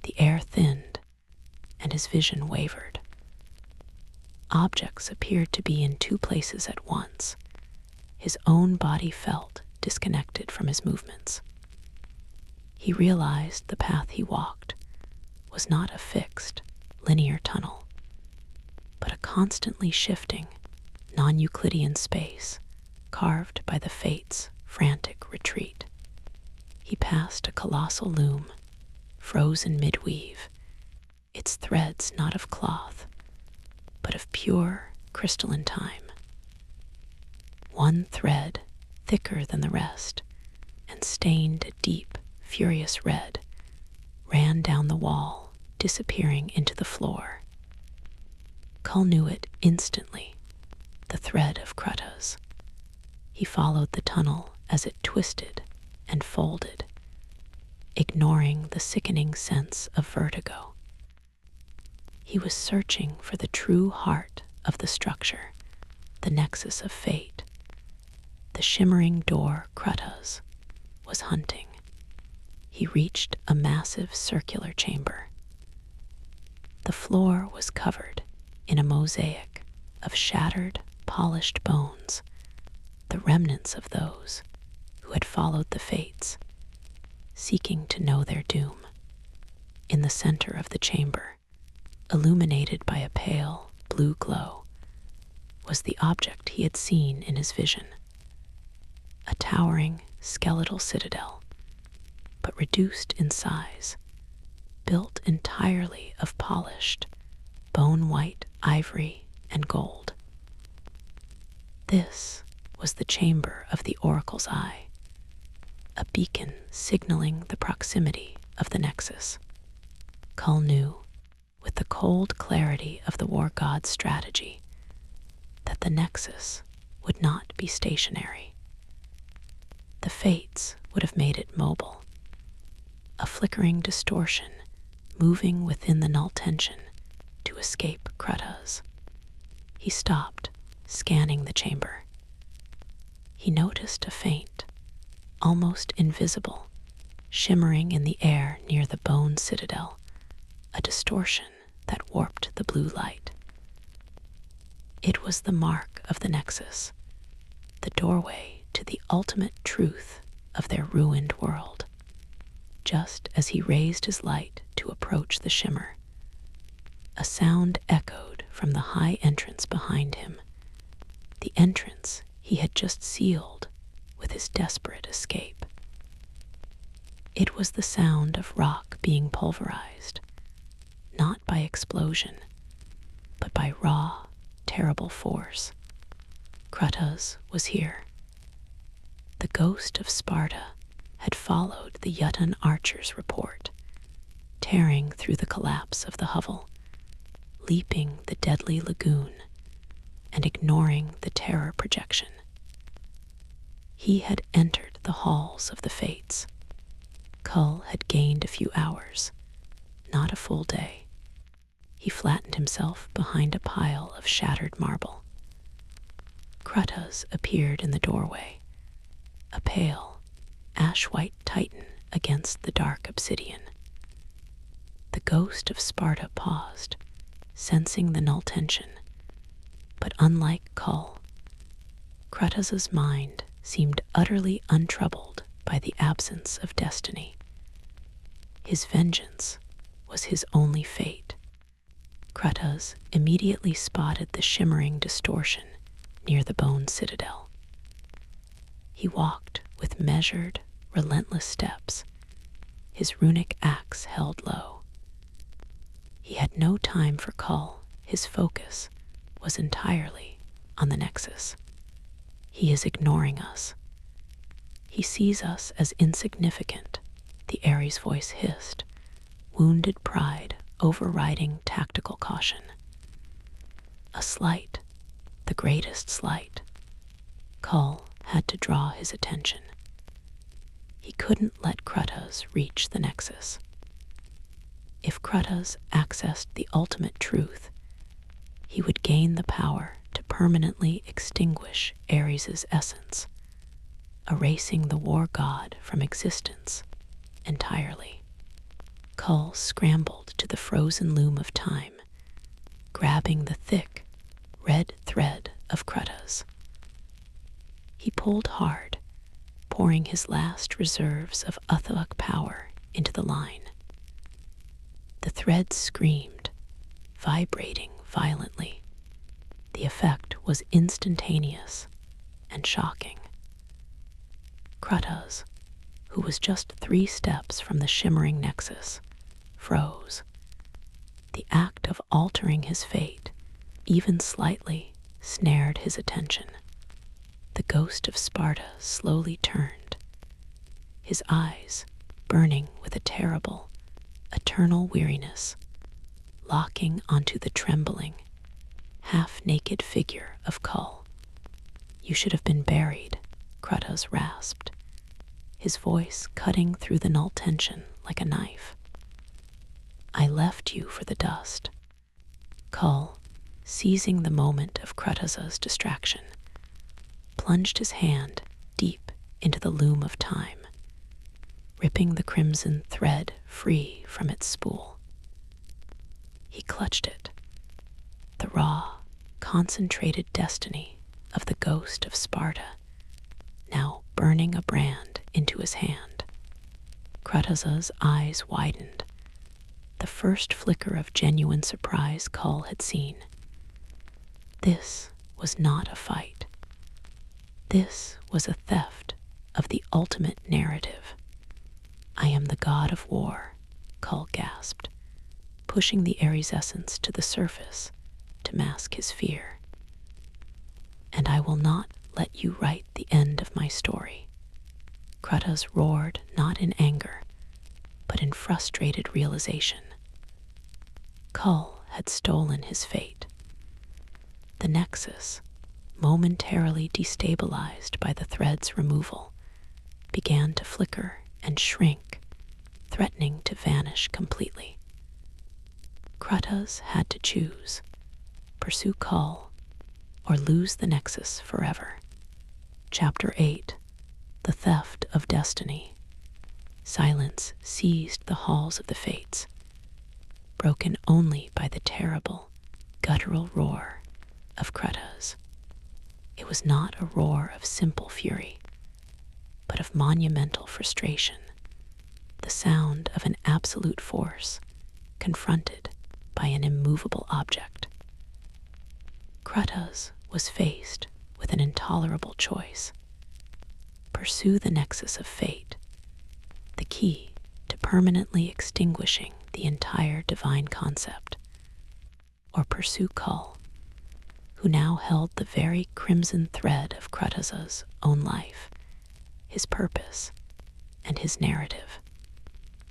The air thinned, and his vision wavered. Objects appeared to be in two places at once. His own body felt disconnected from his movements. He realized the path he walked was not a fixed, linear tunnel, but a constantly shifting, non-Euclidean space carved by the fates' frantic retreat. He passed a colossal loom, frozen mid-weave, its threads not of cloth, but of pure crystalline time. One thread, thicker than the rest, and stained a deep, furious red, ran down the wall, disappearing into the floor. Kael knew it instantly, the thread of Kratos. He followed the tunnel as it twisted and folded, ignoring the sickening sense of vertigo. He was searching for the true heart of the structure, the nexus of fate, the shimmering door Kratos was hunting. He reached a massive circular chamber. The floor was covered in a mosaic of shattered, polished bones, the remnants of those who had followed the fates, seeking to know their doom. In the center of the chamber, illuminated by a pale blue glow, was the object he had seen in his vision. A towering, skeletal citadel, but reduced in size, built entirely of polished, bone-white ivory and gold. This was the chamber of the Oracle's Eye, a beacon signaling the proximity of the Nexus. Kael knew, with the cold clarity of the war god's strategy, that the Nexus would not be stationary. The fates would have made it mobile, a flickering distortion moving within the null tension to escape Kratos. He stopped, scanning the chamber. He noticed a faint, almost invisible, shimmering in the air near the bone citadel, a distortion that warped the blue light. It was the mark of the Nexus, the doorway to the ultimate truth of their ruined world. Just as he raised his light to approach the shimmer, a sound echoed from the high entrance behind him, the entrance he had just sealed with his desperate escape. It was the sound of rock being pulverized, not by explosion, but by raw, terrible force. Kratos was here. The Ghost of Sparta had followed the Jotun archer's report, tearing through the collapse of the hovel, leaping the deadly lagoon, and ignoring the terror projection. He had entered the halls of the fates. Kael had gained a few hours, not a full day. He flattened himself behind a pile of shattered marble. Kratos appeared in the doorway, a pale, ash-white titan against the dark obsidian. The Ghost of Sparta paused, sensing the null tension, but unlike Kael, Kratos' mind seemed utterly untroubled by the absence of destiny. His vengeance was his only fate. Kratos immediately spotted the shimmering distortion near the bone citadel. He walked with measured, relentless steps, his runic axe held low. He had no time for Kael. His focus was entirely on the Nexus. He is ignoring us. He sees us as insignificant, the Ares voice hissed, wounded pride overriding tactical caution. A slight, the greatest slight. Kael had to draw his attention. He couldn't let Kratos reach the Nexus. If Kratos accessed the ultimate truth, he would gain the power to permanently extinguish Ares' essence, erasing the war god from existence entirely. Kael scrambled to the frozen loom of time, grabbing the thick, red thread of Kratos. He pulled hard, pouring his last reserves of Athalic power into the line. The thread screamed, vibrating violently. The effect was instantaneous and shocking. Kratos, who was just 3 steps from the shimmering nexus, froze. The act of altering his fate, even slightly, snared his attention. The Ghost of Sparta slowly turned, his eyes burning with a terrible, eternal weariness, locking onto the trembling, half-naked figure of Kael. "You should have been buried," Kratos rasped, his voice cutting through the null tension like a knife. "I left you for the dust." Kael, seizing the moment of Kratos' distraction, plunged his hand deep into the loom of time, ripping the crimson thread free from its spool. He clutched it, the raw, concentrated destiny of the Ghost of Sparta, now burning a brand into his hand. Kratos' eyes widened, the first flicker of genuine surprise Kael had seen. This was not a fight. This was a theft of the ultimate narrative. "I am the god of war," Kael gasped, pushing the Ares essence to the surface to mask his fear. "And I will not let you write the end of my story." Kratos roared, not in anger, but in frustrated realization. Kael had stolen his fate. The nexus, momentarily destabilized by the thread's removal, began to flicker and shrink, threatening to vanish completely. Kratos had to choose: pursue Kael or lose the nexus forever. Chapter 8: The Theft of Destiny. Silence seized the halls of the Fates, broken only by the terrible, guttural roar of Kratos. It was not a roar of simple fury, but of monumental frustration, the sound of an absolute force confronted by an immovable object. Kratos was faced with an intolerable choice: pursue the nexus of fate, the key to permanently extinguishing the entire divine concept, or pursue Kael, who now held the very crimson thread of Kratos' own life, his purpose, and his narrative.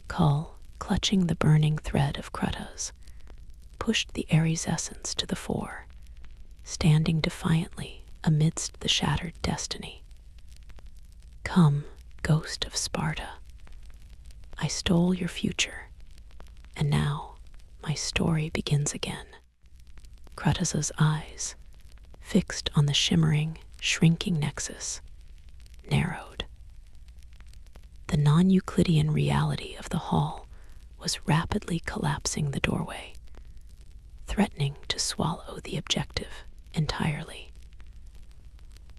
Kael, clutching the burning thread of Kratos, pushed the Ares essence to the fore, standing defiantly amidst the shattered destiny. "Come, Ghost of Sparta. I stole your future, and now my story begins again." Kratos' eyes, fixed on the shimmering, shrinking nexus, narrowed. The non-Euclidean reality of the hall was rapidly collapsing the doorway, threatening to swallow the objective entirely.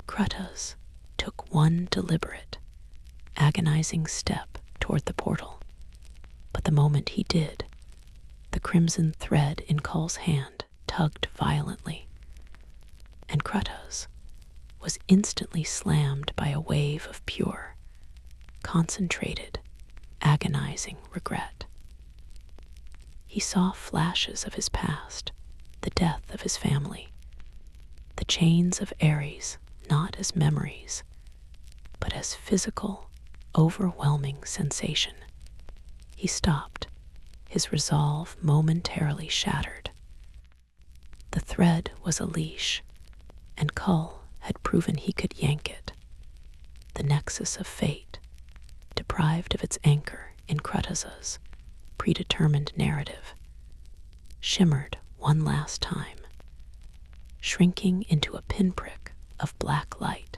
Kratos took one deliberate, agonizing step toward the portal, but the moment he did, the crimson thread in Kael's hand tugged violently, and Kratos was instantly slammed by a wave of pure, concentrated, agonizing regret. He saw flashes of his past, the death of his family, the chains of Ares not as memories, but as physical, overwhelming sensation. He stopped, his resolve momentarily shattered. The thread was a leash, and Kael had proven he could yank it. The nexus of fate, deprived of its anchor in Kratos' predetermined narrative, shimmered one last time, shrinking into a pinprick of black light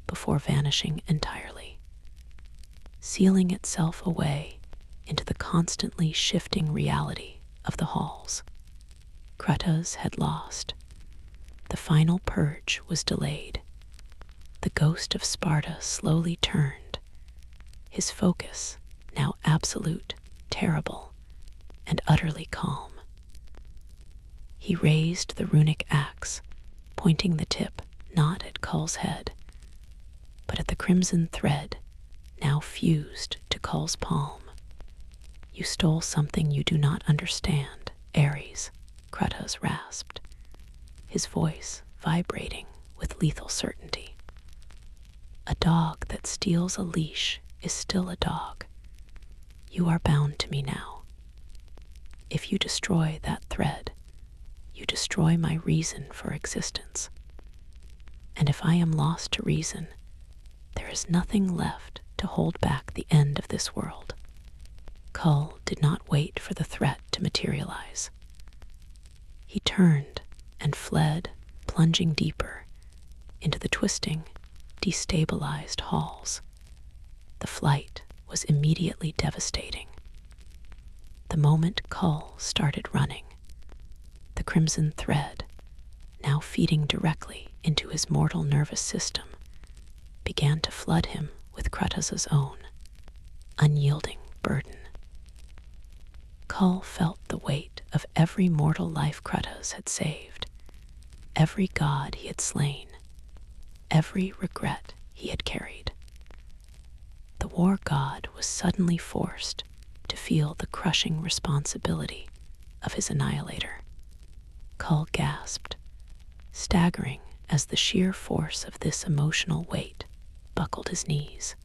before vanishing entirely, sealing itself away into the constantly shifting reality of the halls. Kratos had lost. The final purge was delayed. The Ghost of Sparta slowly turned, his focus now absolute, terrible, and utterly calm. He raised the runic axe, pointing the tip not at Kael's head, but at the crimson thread now fused to Kael's palm. "You stole something you do not understand, Ares," Kratos rasped, his voice vibrating with lethal certainty. "A dog that steals a leash is still a dog. You are bound to me now. If you destroy that thread, you destroy my reason for existence. And if I am lost to reason, there is nothing left to hold back the end of this world." Kael did not wait for the threat to materialize. He turned and fled, plunging deeper into the twisting, destabilized halls. The flight was immediately devastating. The moment Kael started running, the crimson thread, now feeding directly into his mortal nervous system, began to flood him with Kratos' own unyielding burden. Kael felt the weight of every mortal life Kratos had saved, every god he had slain, every regret he had carried. The war god was suddenly forced to feel the crushing responsibility of his annihilator. Kael gasped, staggering as the sheer force of this emotional weight buckled his knees.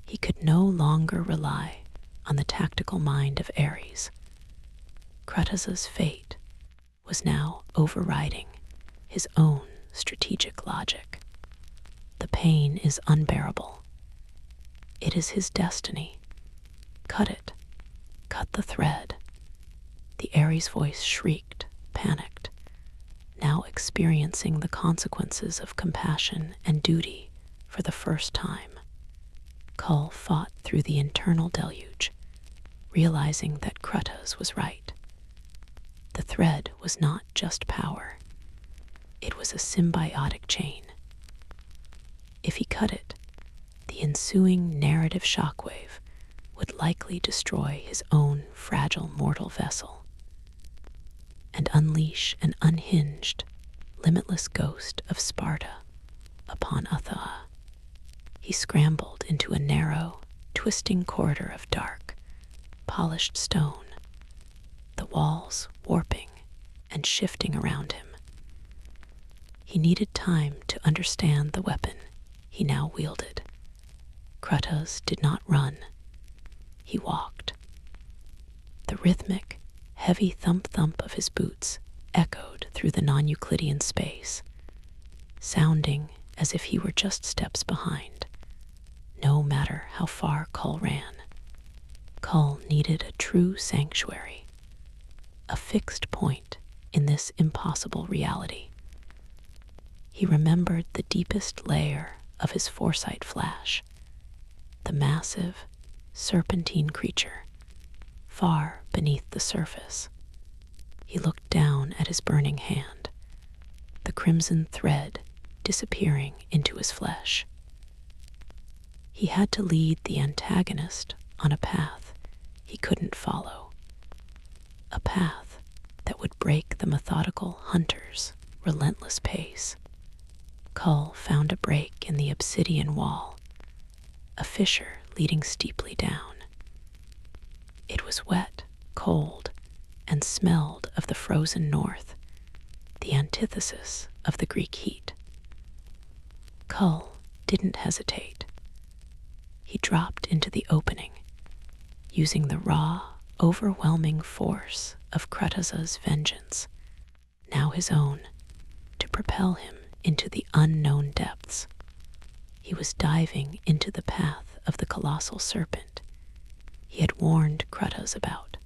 He could no longer rely on the tactical mind of Ares. Kratos' fate was now overriding his own strategic logic. The pain is unbearable. It is his destiny. Cut it. Cut the thread. The Ares voice shrieked, panicked, now experiencing the consequences of compassion and duty for the first time. Kael fought through the internal deluge, realizing that Kratos was right. The thread was not just power. It was a symbiotic chain. If he cut it, the ensuing narrative shockwave would likely destroy his own fragile mortal vessel and unleash an unhinged, limitless ghost of Sparta upon Ætheria. He scrambled into a narrow, twisting corridor of dark, polished stone, the walls warping and shifting around him. He needed time to understand the weapon he now wielded. Kratos did not run. He walked. The rhythmic, heavy thump-thump of his boots echoed through the non-Euclidean space, sounding as if he were just steps behind, no matter how far Kael ran. Kael needed a true sanctuary, a fixed point in this impossible reality. He remembered the deepest layer of his foresight flash, the massive, serpentine creature, far beneath the surface. He looked down at his burning hand, the crimson thread disappearing into his flesh. He had to lead the antagonist on a path he couldn't follow, a path that would break the methodical hunter's relentless pace. Kael found a break in the obsidian wall, a fissure leading steeply down. It was wet, cold, and smelled of the frozen north, the antithesis of the Greek heat. Kael didn't hesitate. He dropped into the opening, using the raw, overwhelming force of Kratos' vengeance, now his own, to propel him into the unknown depths. He was diving into the path of the colossal serpent he had warned Kratos about,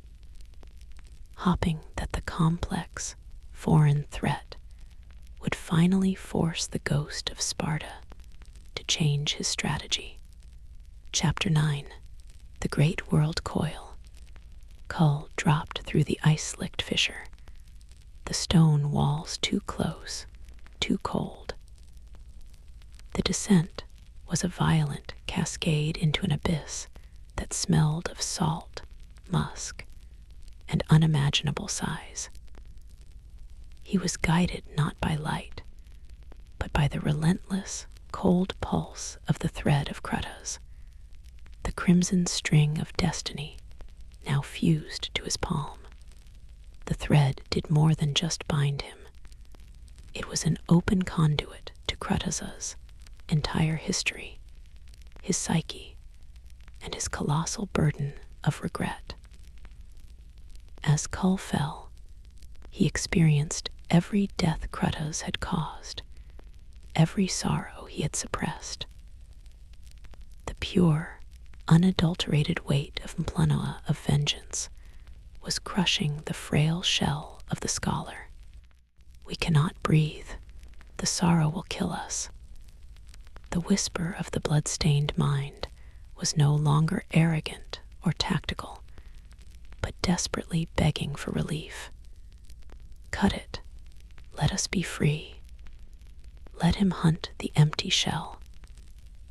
hoping that the complex, foreign threat would finally force the Ghost of Sparta to change his strategy. Chapter 9. The Great World Coil. Kael dropped through the ice-slicked fissure, the stone walls too close, too cold. The descent was a violent cascade into an abyss that smelled of salt, musk, and unimaginable size. He was guided not by light, but by the relentless, cold pulse of the thread of Kratos, the crimson string of destiny now fused to his palm. The thread did more than just bind him. It was an open conduit to Kratos's entire history, his psyche, and his colossal burden of regret. As Kael fell, he experienced every death Kratos had caused, every sorrow he had suppressed. The pure, unadulterated weight of Mplanoa of vengeance was crushing the frail shell of the scholar. We cannot breathe. The sorrow will kill us. The whisper of the blood-stained mind was no longer arrogant or tactical, but desperately begging for relief. Cut it. Let us be free. Let him hunt the empty shell.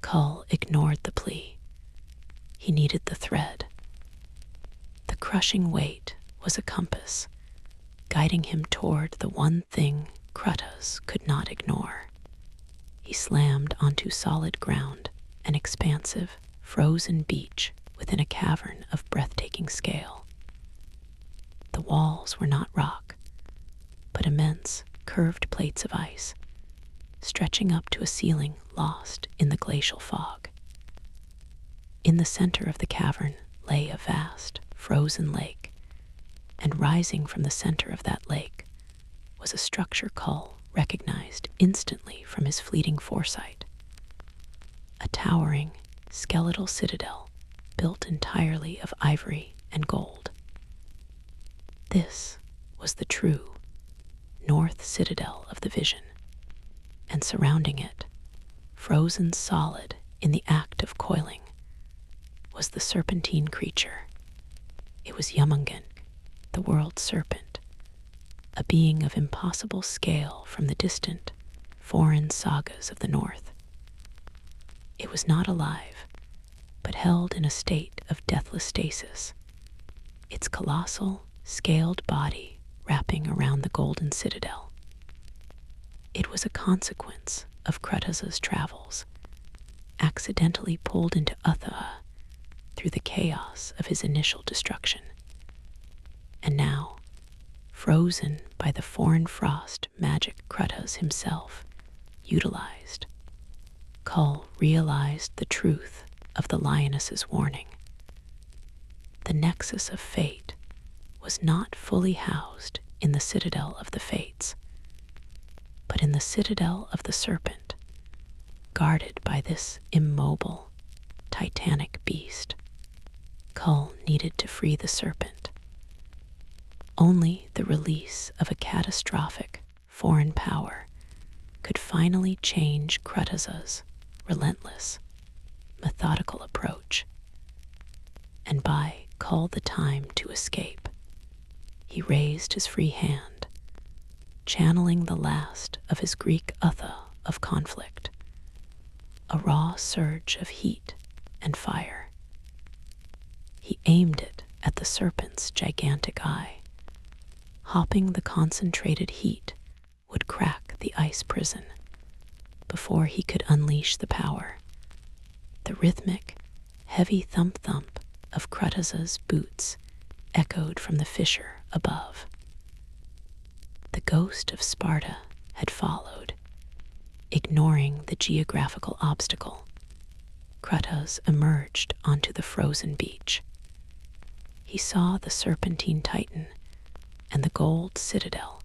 Kael ignored the plea. He needed the thread. The crushing weight was a compass, guiding him toward the one thing Kratos could not ignore. He slammed onto solid ground, an expansive, frozen beach within a cavern of breathtaking scale. The walls were not rock, but immense, curved plates of ice, stretching up to a ceiling lost in the glacial fog. In the center of the cavern lay a vast, frozen lake, and rising from the center of that lake was a structure Kael recognized instantly from his fleeting foresight. A towering, skeletal citadel built entirely of ivory and gold. This was the true North Citadel of the Vision, and surrounding it, frozen solid in the act of coiling, was the serpentine creature. It was Yomungan, the world serpent, a being of impossible scale from the distant, foreign sagas of the north. It was not alive, but held in a state of deathless stasis, its colossal, scaled body wrapping around the golden citadel. It was a consequence of Kratos's travels, accidentally pulled into Ætheria through the chaos of his initial destruction. And now, frozen by the foreign frost magic Kratos himself utilized, Kael realized the truth of the lioness's warning. The nexus of fate was not fully housed in the citadel of the fates, but in the citadel of the serpent, guarded by this immobile, titanic beast. Kael needed to free the serpent. Only the release of a catastrophic foreign power could finally change Kratos's relentless, methodical approach, and buy Kael the time to escape. He raised his free hand, channeling the last of his Greek Æthe of conflict, a raw surge of heat and fire. He aimed it at the serpent's gigantic eye, hoping the concentrated heat would crack the ice prison before he could unleash the power. The rhythmic, heavy thump-thump of Kratos's boots echoed from the fissure above. The Ghost of Sparta had followed, ignoring the geographical obstacle. Kratos emerged onto the frozen beach. He saw the serpentine titan and the gold citadel,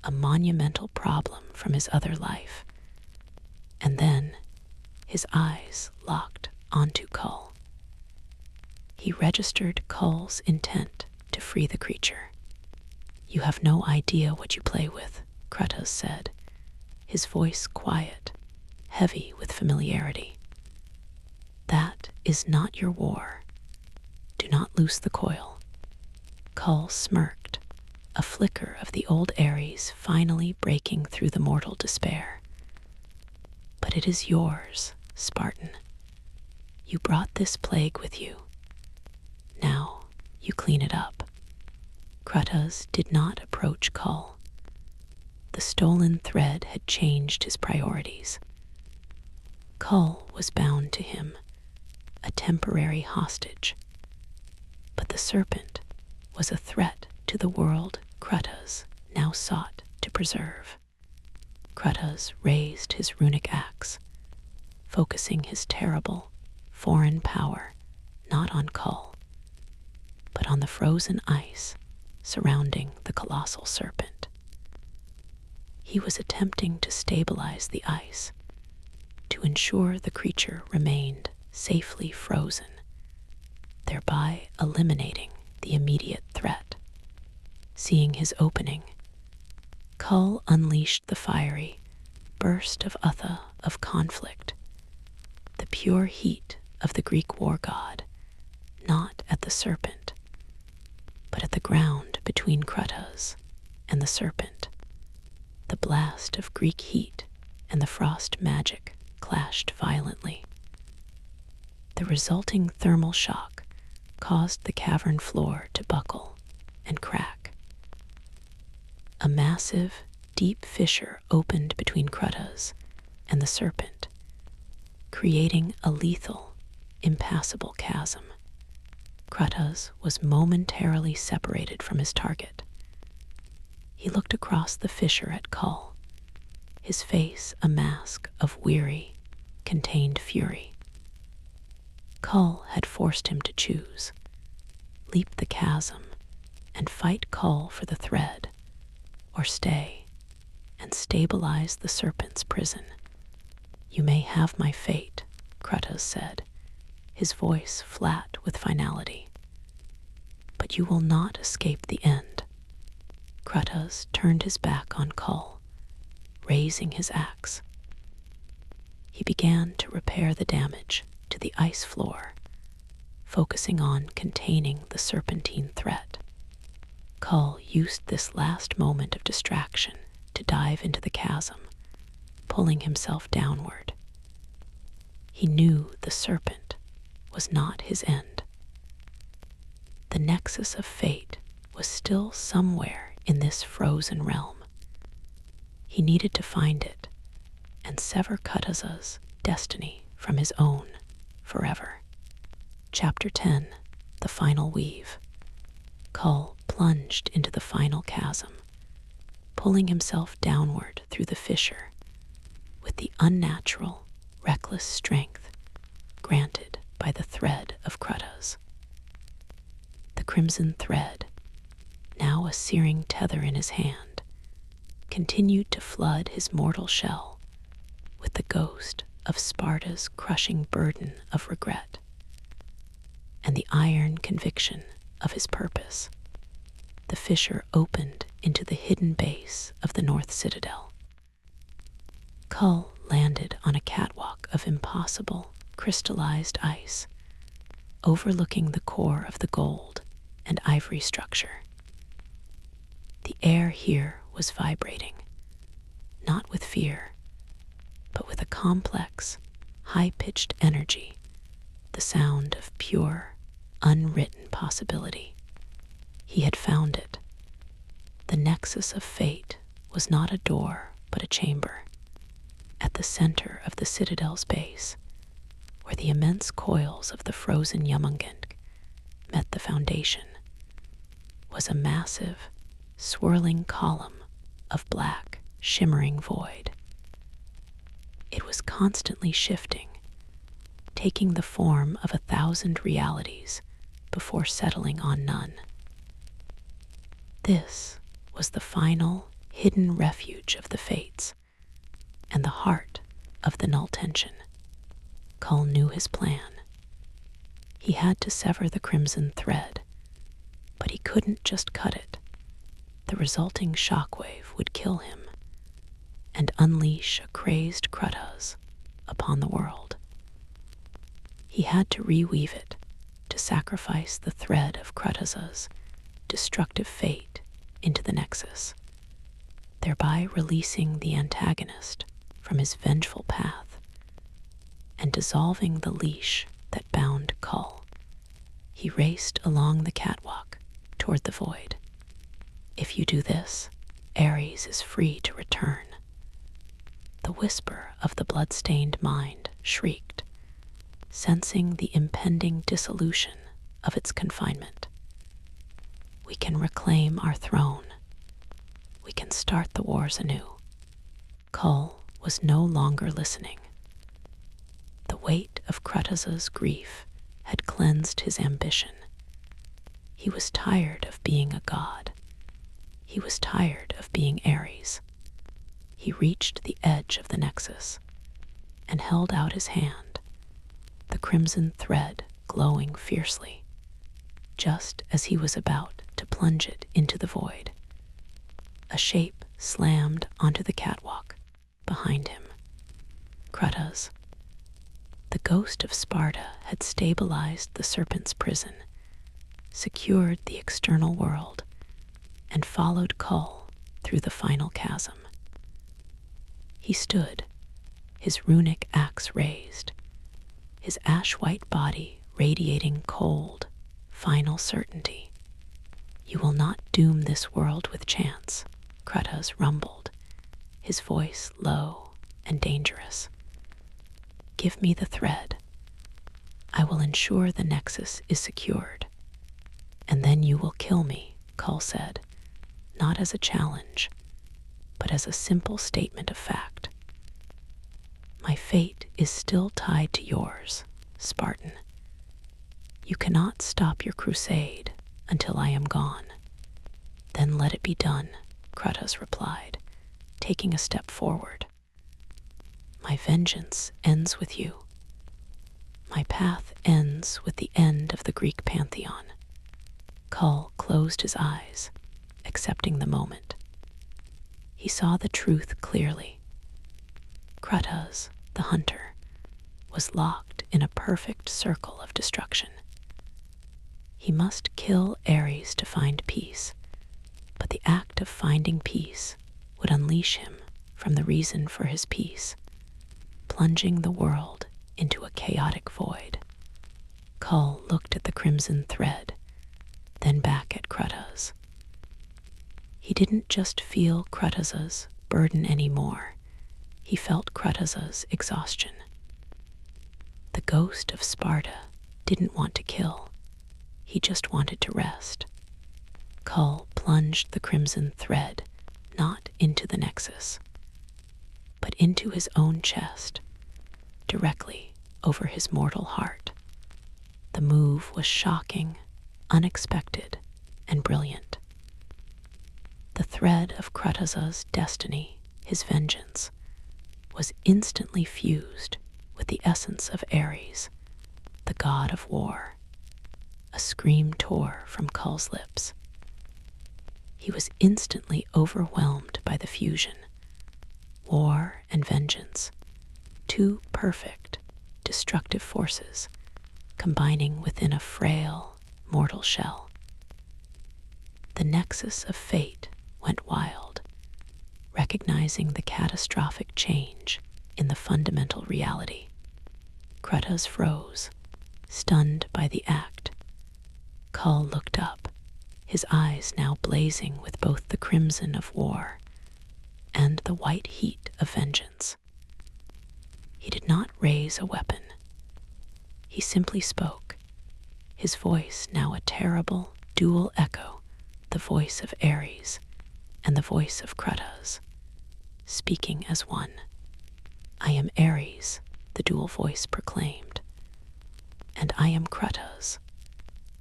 a monumental problem from his other life. And then his eyes locked onto Kael. He registered Kael's intent to free the creature. "You have no idea what you play with," Kratos said, his voice quiet, heavy with familiarity. "That is not your war. Do not loose the coil." Kael smirked, a flicker of the old Ares finally breaking through the mortal despair. "But it is yours, Spartan. You brought this plague with you. Now you clean it up." Kratos did not approach Kael. The stolen thread had changed his priorities. Kael was bound to him, a temporary hostage. But the serpent was a threat to the world Kratos now sought to preserve. Kratos raised his runic axe, focusing his terrible, foreign power not on Kael, but on the frozen ice surrounding the colossal serpent. He was attempting to stabilize the ice, to ensure the creature remained safely frozen, thereby eliminating the immediate threat. Seeing his opening, Kael unleashed the fiery burst of Utha of conflict, the pure heat of the Greek war god, not at the serpent, but at the ground between Kratos and the serpent. The blast of Greek heat and the frost magic clashed violently. The resulting thermal shock caused the cavern floor to buckle and crack. A massive, deep fissure opened between Kratos and the serpent, creating a lethal, impassable chasm. Kratos was momentarily separated from his target. He looked across the fissure at Kael, his face a mask of weary, contained fury. Kael had forced him to choose: leap the chasm and fight Kael for the thread, or stay and stabilize the serpent's prison. "You may have my fate," Kratos said, his voice flat with finality. "But you will not escape the end." Kratos turned his back on Kael, raising his axe. He began to repair the damage to the ice floor, focusing on containing the serpentine threat. Kael used this last moment of distraction to dive into the chasm, pulling himself downward. He knew the serpent was not his end. The nexus of fate was still somewhere in this frozen realm. He needed to find it and sever Kratos's destiny from his own forever. Chapter 10: The Final Weave. Kael plunged into the final chasm, pulling himself downward through the fissure with the unnatural, reckless strength granted by the thread of Kratos. The crimson thread, now a searing tether in his hand, continued to flood his mortal shell with the ghost of Sparta's crushing burden of regret and the iron conviction of his purpose. The fissure opened into the hidden base of the North Citadel. Kael landed on a catwalk of impossible, crystallized ice, overlooking the core of the gold and ivory structure. The air here was vibrating, not with fear, but with a complex, high-pitched energy, the sound of pure, unwritten possibility. He had found it. The nexus of fate was not a door, but a chamber. At the center of the citadel's base, where the immense coils of the frozen Jomungand met the foundation, was a massive, swirling column of black, shimmering void. It was constantly shifting, taking the form of 1,000 realities before settling on none. This was the final, hidden refuge of the fates, and the heart of the null tension. Kael knew his plan. He had to sever the crimson thread, but he couldn't just cut it. The resulting shockwave would kill him and unleash a crazed Kratos upon the world. He had to reweave it, to sacrifice the thread of Kratos's destructive fate into the nexus, thereby releasing the antagonist from his vengeful path and dissolving the leash that bound Kael. He raced along the catwalk toward the void. "If you do this, Ares is free to return." The whisper of the blood-stained mind shrieked, sensing the impending dissolution of its confinement. We can reclaim our throne. We can start the wars anew. Kael was no longer listening. The weight of Kratos's grief had cleansed his ambition. He was tired of being a god. He was tired of being Ares. He reached the edge of the nexus and held out his hand, the crimson thread glowing fiercely. Just as he was about to plunge it into the void, a shape slammed onto the catwalk behind him. Kratos. The Ghost of Sparta had stabilized the serpent's prison, secured the external world, and followed Kael through the final chasm. He stood, his runic axe raised, his ash-white body radiating cold, final certainty. You will not doom this world with chance, Kratos rumbled, his voice low and dangerous. Give me the thread. I will ensure the nexus is secured. And then you will kill me, Kael said, not as a challenge, but as a simple statement of fact. My fate is still tied to yours, Spartan. You cannot stop your crusade until I am gone. Then let it be done, Kratos replied, taking a step forward. My vengeance ends with you. My path ends with the end of the Greek pantheon. Kael closed his eyes, accepting the moment. He saw the truth clearly. Kratos, the hunter, was locked in a perfect circle of destruction. He must kill Ares to find peace, but the act of finding peace would unleash him from the reason for his peace, plunging the world into a chaotic void. Kael looked at the crimson thread, then back at Kratos. He didn't just feel Kratos's burden anymore. He felt Kratos's exhaustion. The Ghost of Sparta didn't want to kill. He just wanted to rest. Kael plunged the crimson thread not into the nexus, but into his own chest, directly over his mortal heart. The move was shocking, unexpected, and brilliant. The thread of Kratos's destiny, his vengeance, was instantly fused with the essence of Ares, the god of war. A scream tore from Kael's lips. He was instantly overwhelmed by the fusion. War and vengeance, two perfect, destructive forces, combining within a frail, mortal shell. The nexus of fate went wild, recognizing the catastrophic change in the fundamental reality. Kratos froze, stunned by the act. Kael looked up, his eyes now blazing with both the crimson of war and the white heat of vengeance. He did not raise a weapon. He simply spoke, his voice now a terrible, dual echo, the voice of Ares and the voice of Kratos, speaking as one. I am Ares, the dual voice proclaimed, and I am Kratos.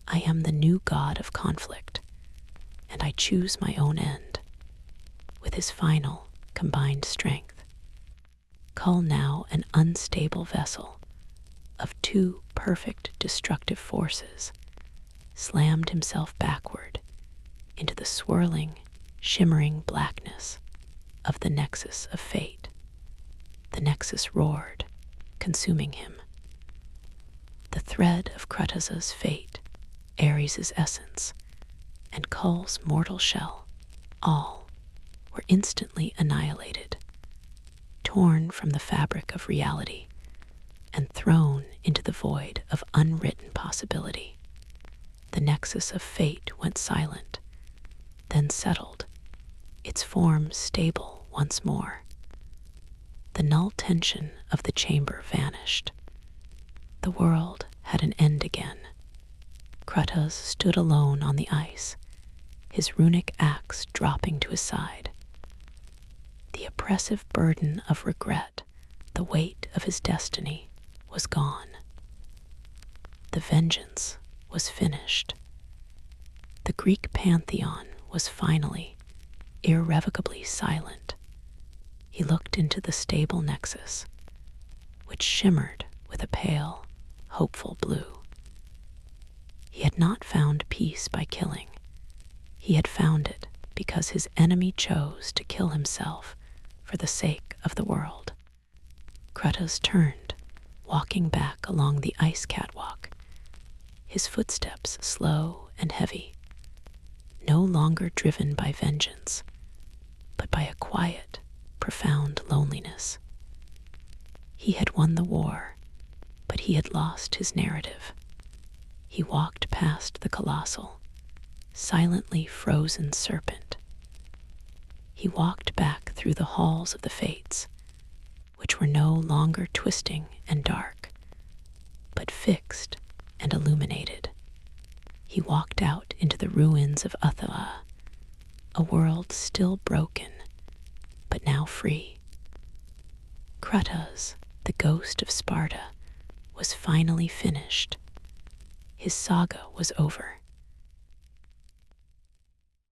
I am the new god of conflict, and I choose my own end. With his final, combined strength, Kael, now an unstable vessel of two perfect destructive forces, slammed himself backward into the swirling, shimmering blackness of the nexus of fate. The nexus roared, consuming him. The thread of Kratos's fate, Ares' essence, and Kael's mortal shell, all were instantly annihilated, torn from the fabric of reality, and thrown into the void of unwritten possibility. The nexus of fate went silent, then settled, its form stable once more. The null tension of the chamber vanished. The world had an end again. Kratos stood alone on the ice, his runic axe dropping to his side. The oppressive burden of regret, the weight of his destiny, was gone. The vengeance was finished. The Greek pantheon was finally, irrevocably silent. He looked into the stable nexus, which shimmered with a pale, hopeful blue. He had not found peace by killing. He had found it because his enemy chose to kill himself for the sake of the world. Kratos turned, walking back along the ice catwalk, his footsteps slow and heavy, no longer driven by vengeance, but by a quiet, profound loneliness. He had won the war, but he had lost his narrative. He walked past the colossal, silently frozen serpent. He walked back through the halls of the Fates, which were no longer twisting and dark, but fixed and illuminated. He walked out into the ruins of Ætheria, a world still broken, but now free. Kratos, the Ghost of Sparta, was finally finished. His saga was over.